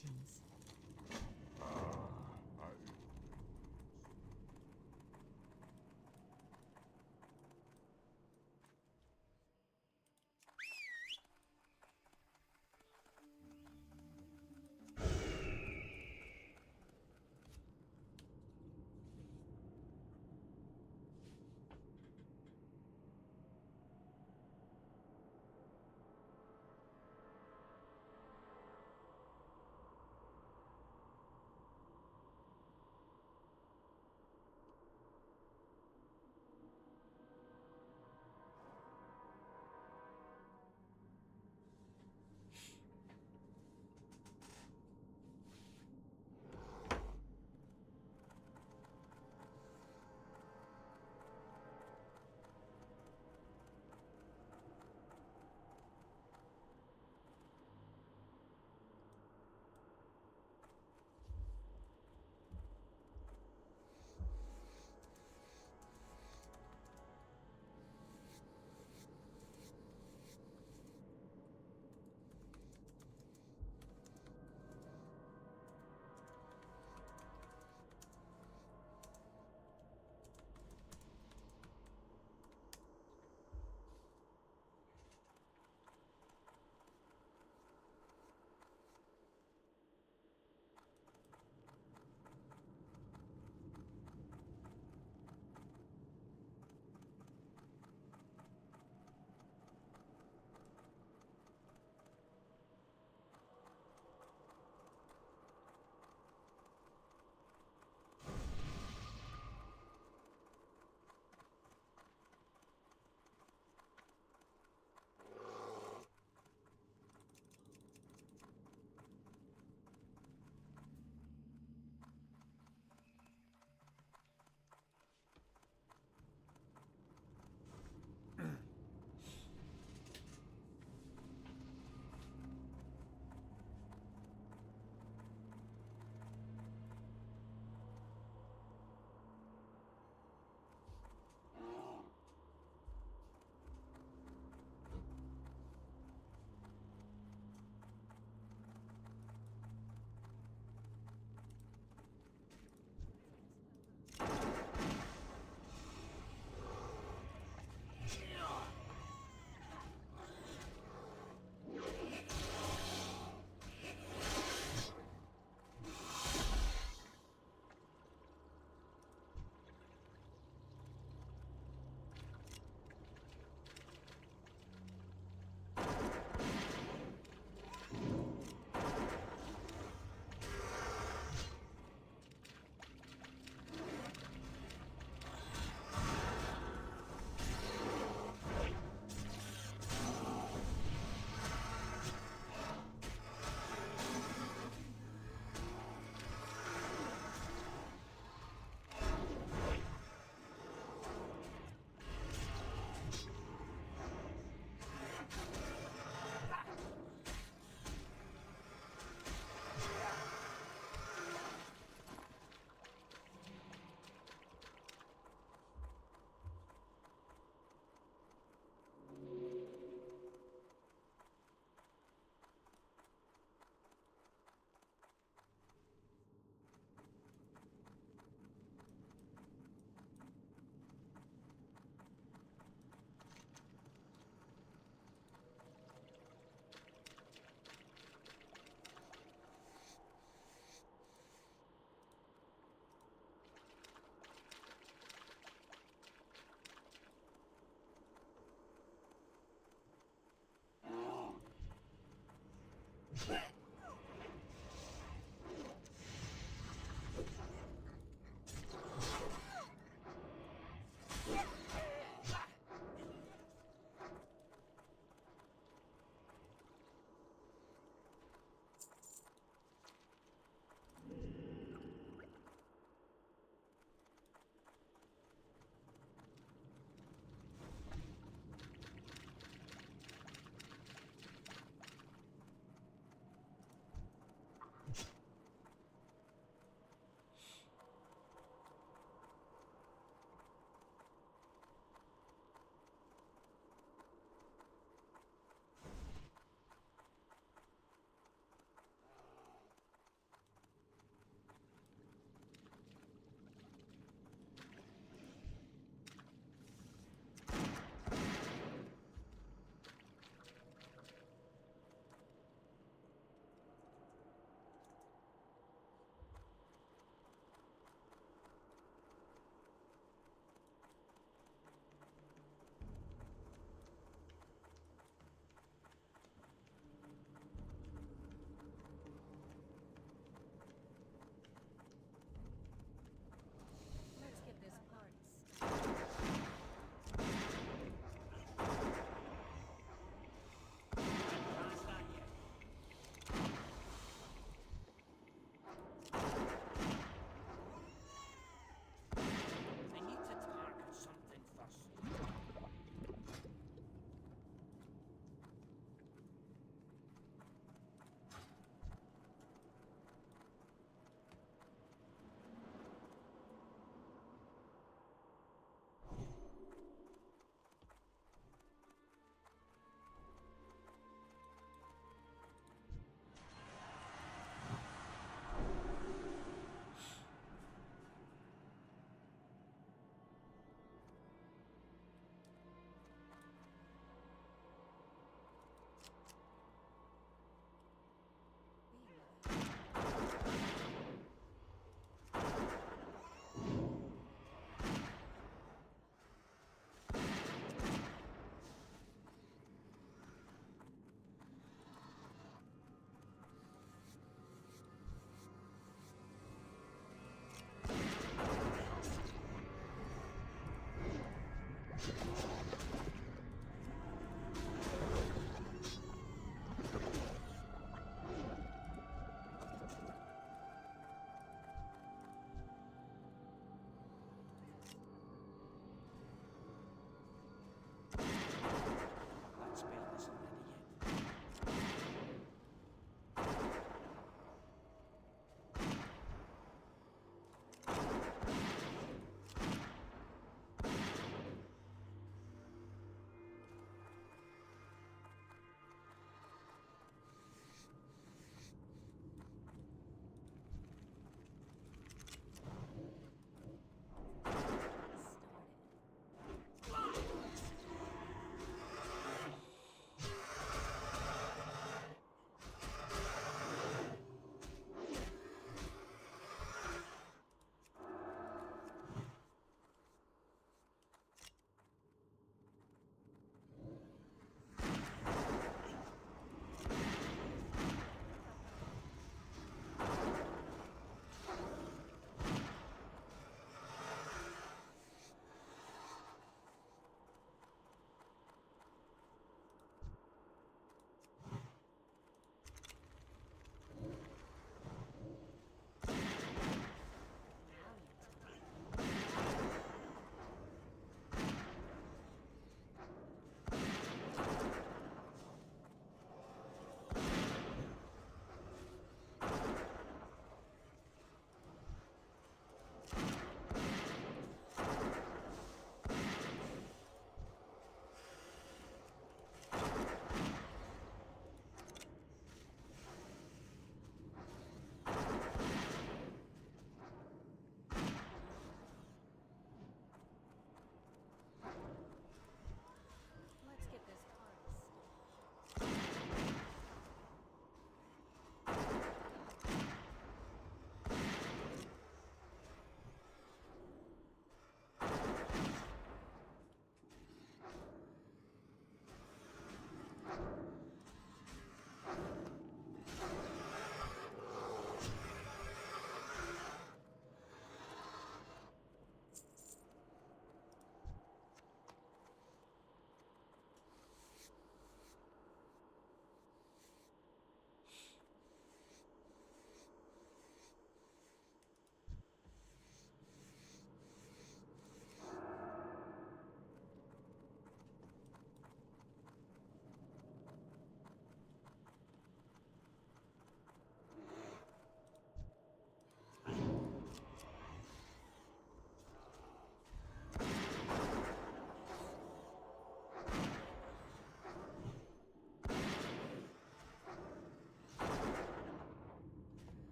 Greetings.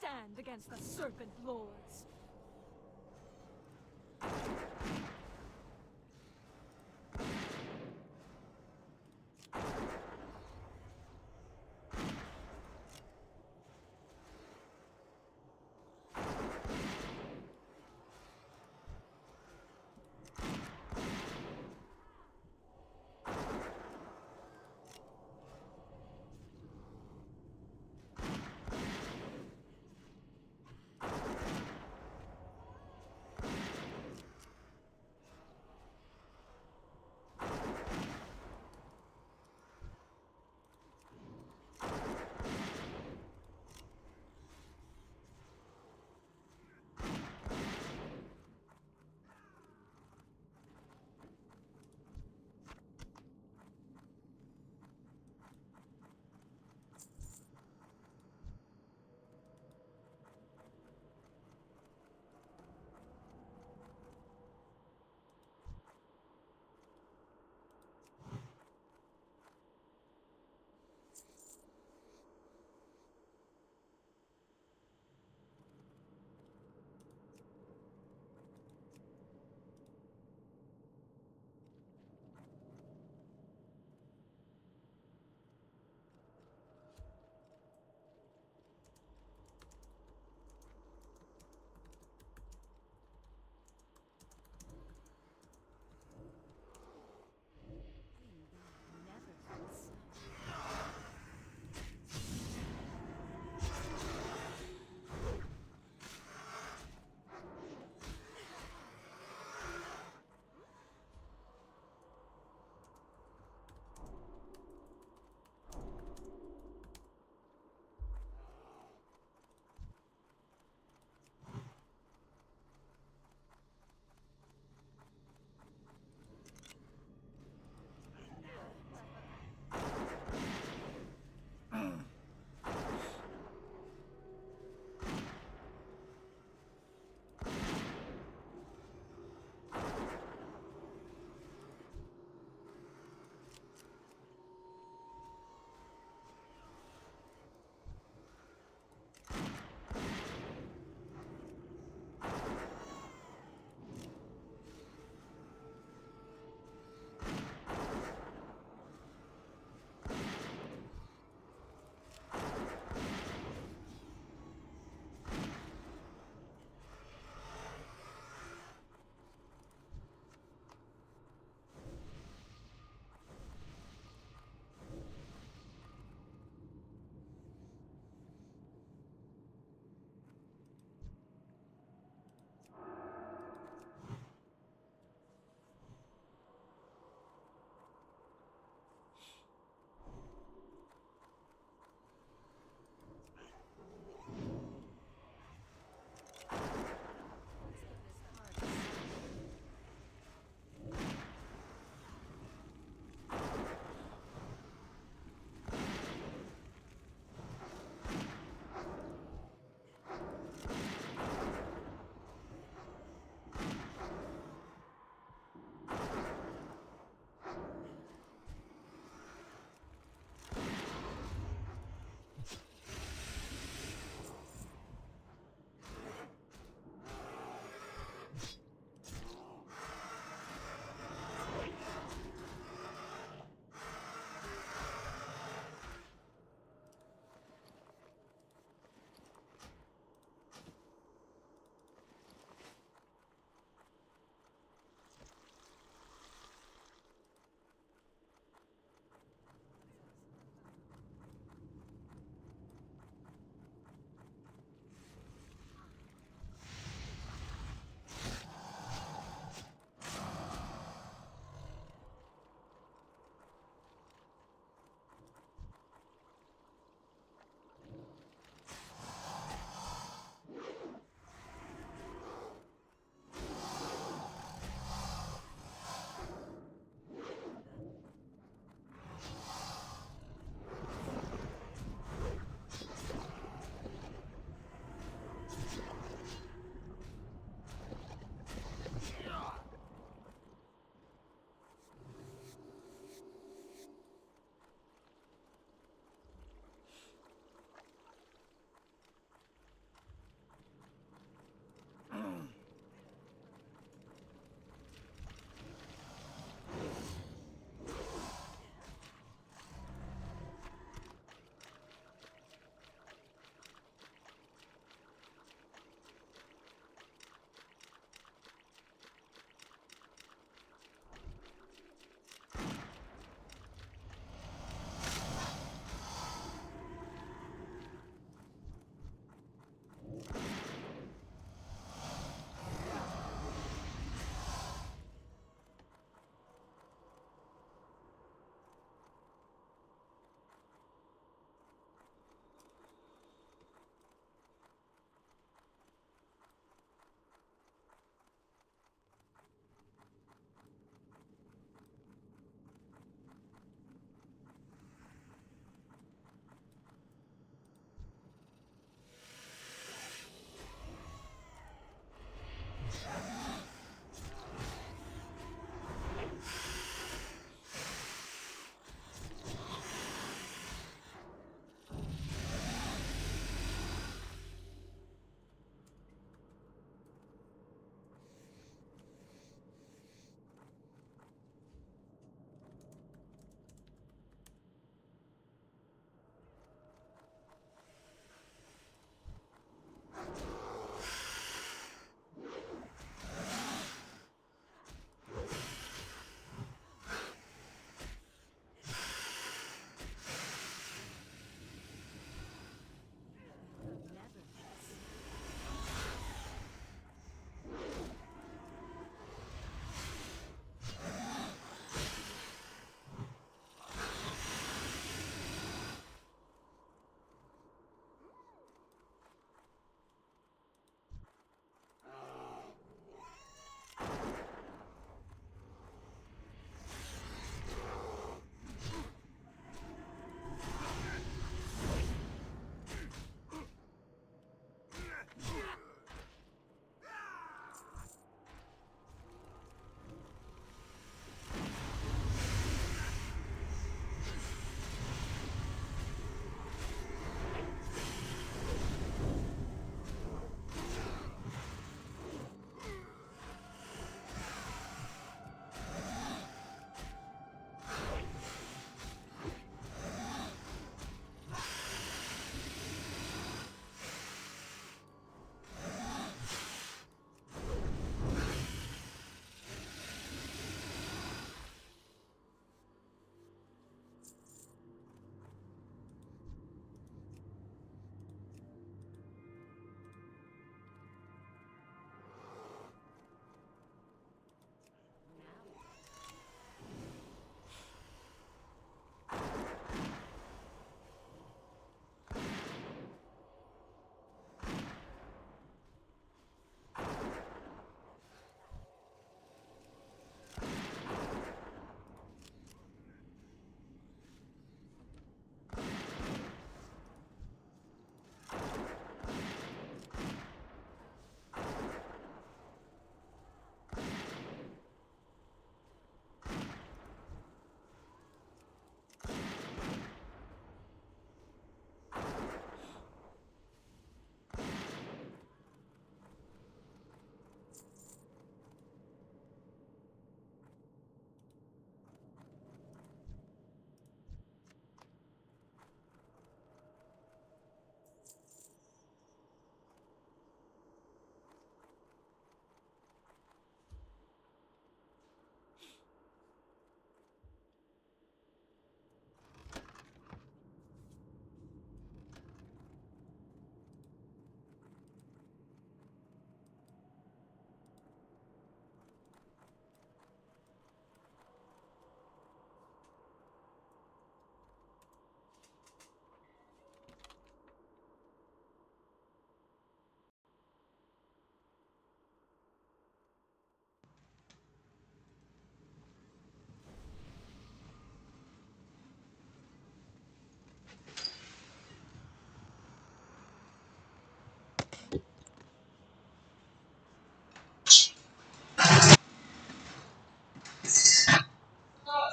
stand against the Serpent Lords.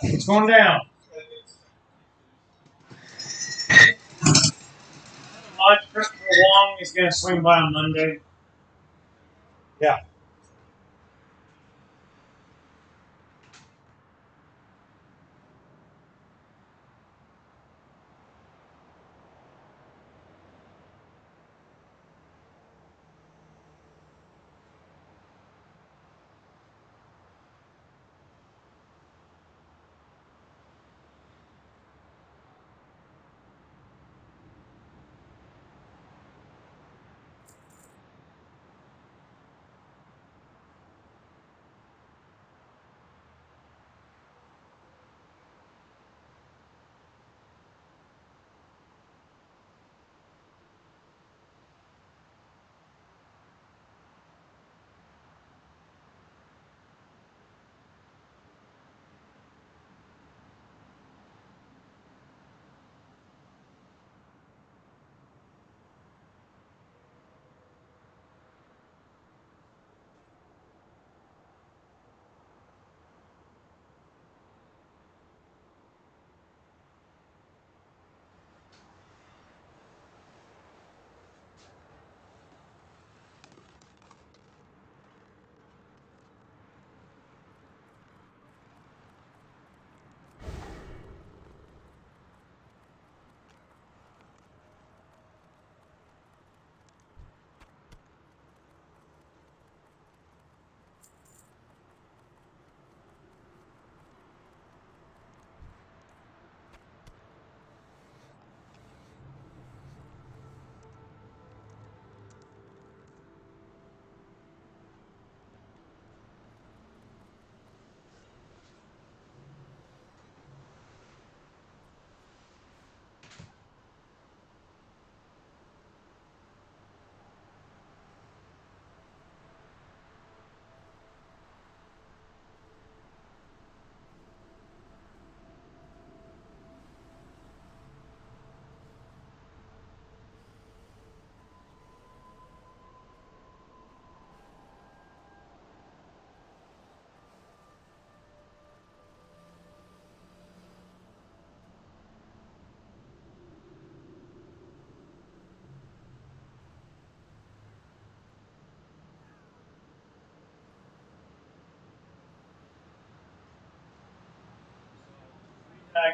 It's going down. Christopher Wong is going to swing by on Monday. Yeah.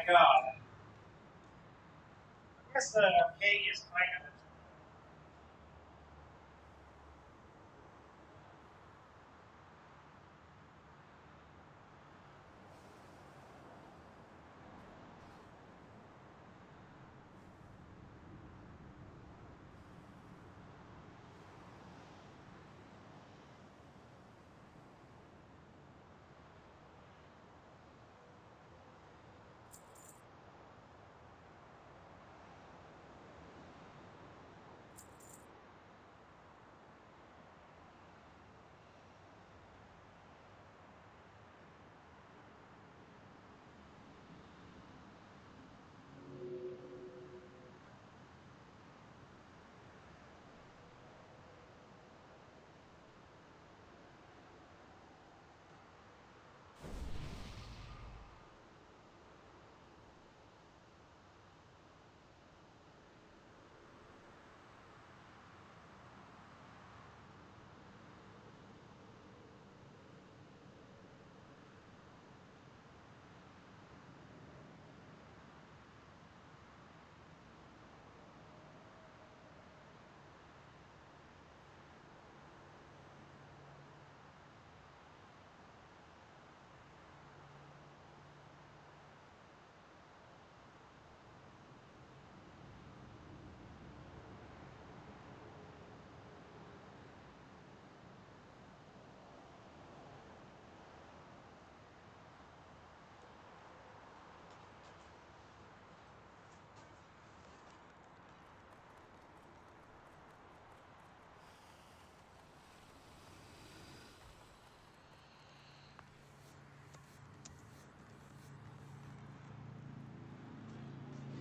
God. I guess the pay is kind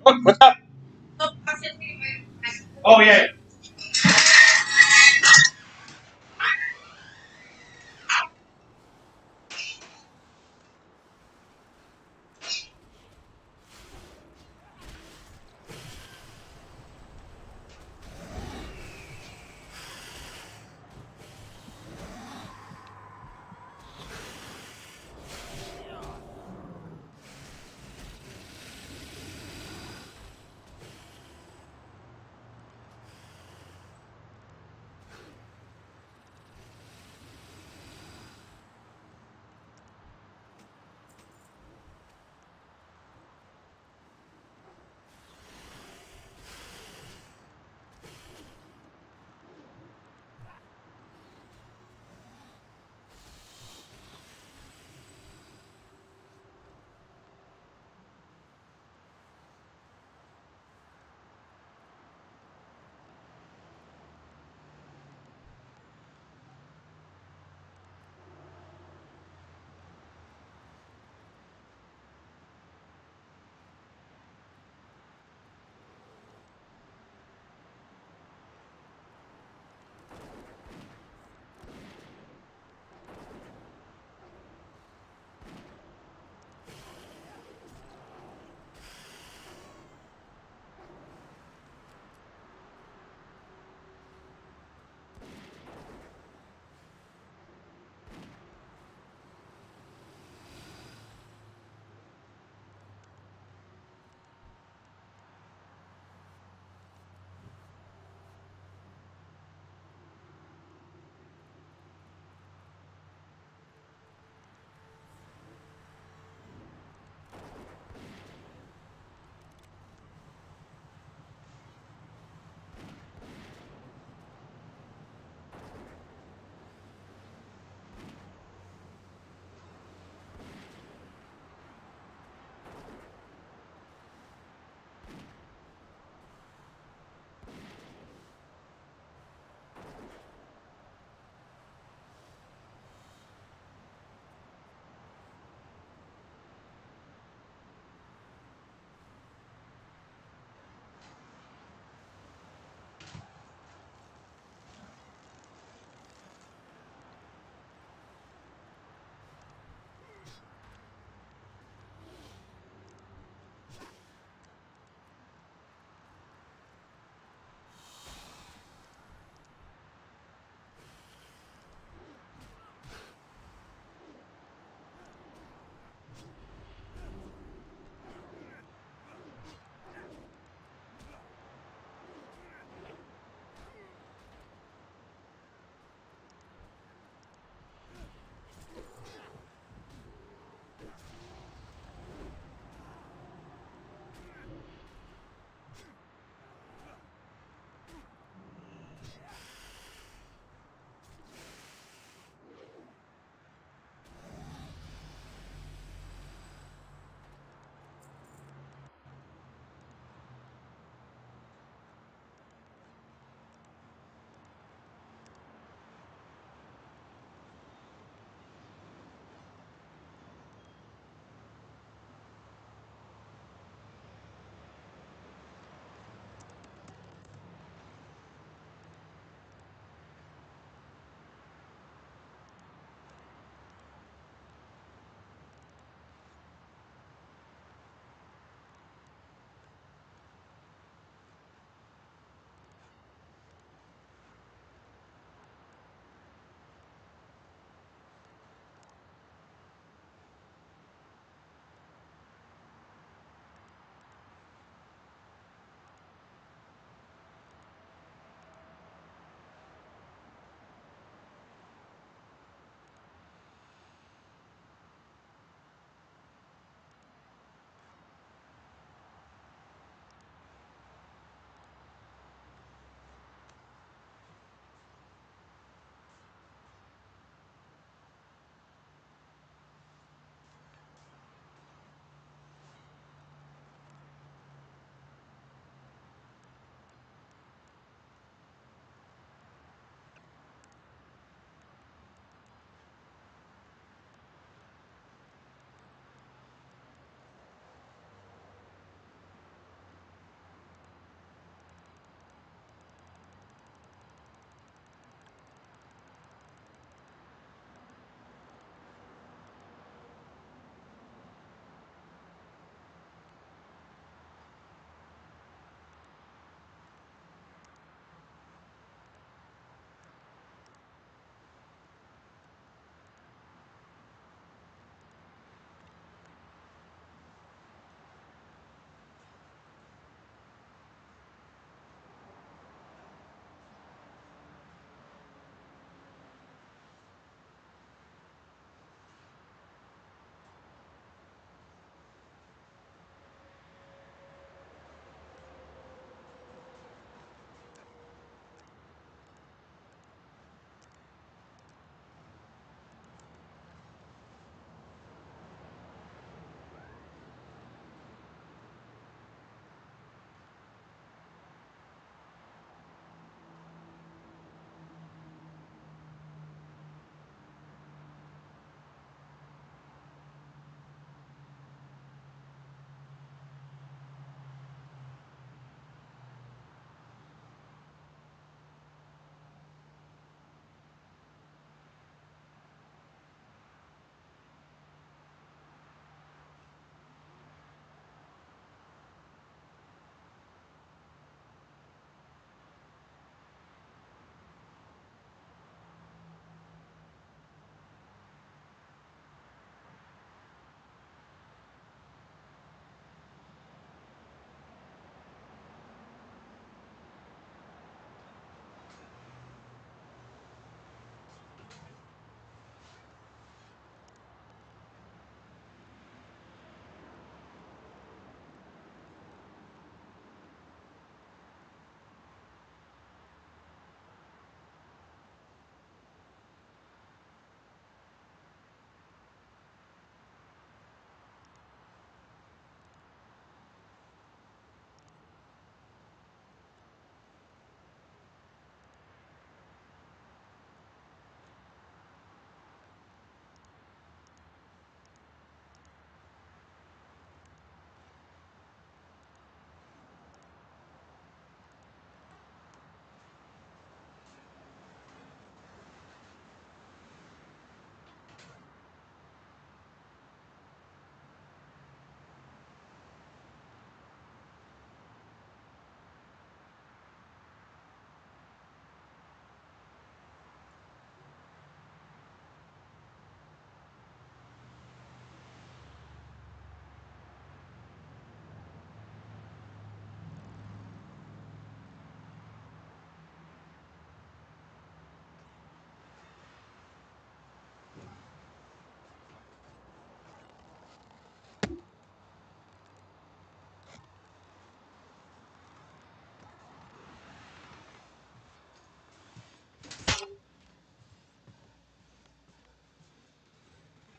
of. Look, what's up? Oh, yeah.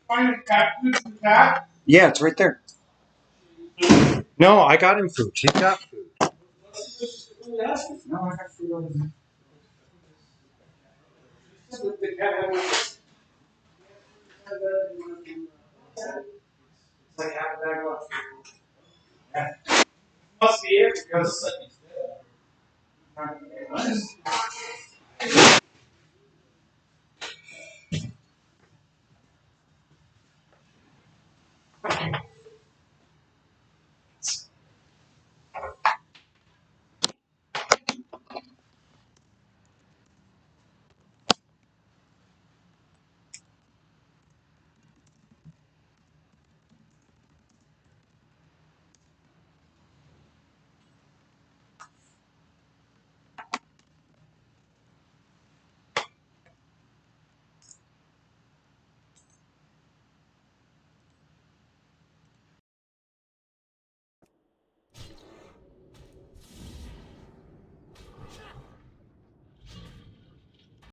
Find a cat food for the cat? Yeah, it's right there. No, I got him food. He's got food. No, I got food over there. The cat had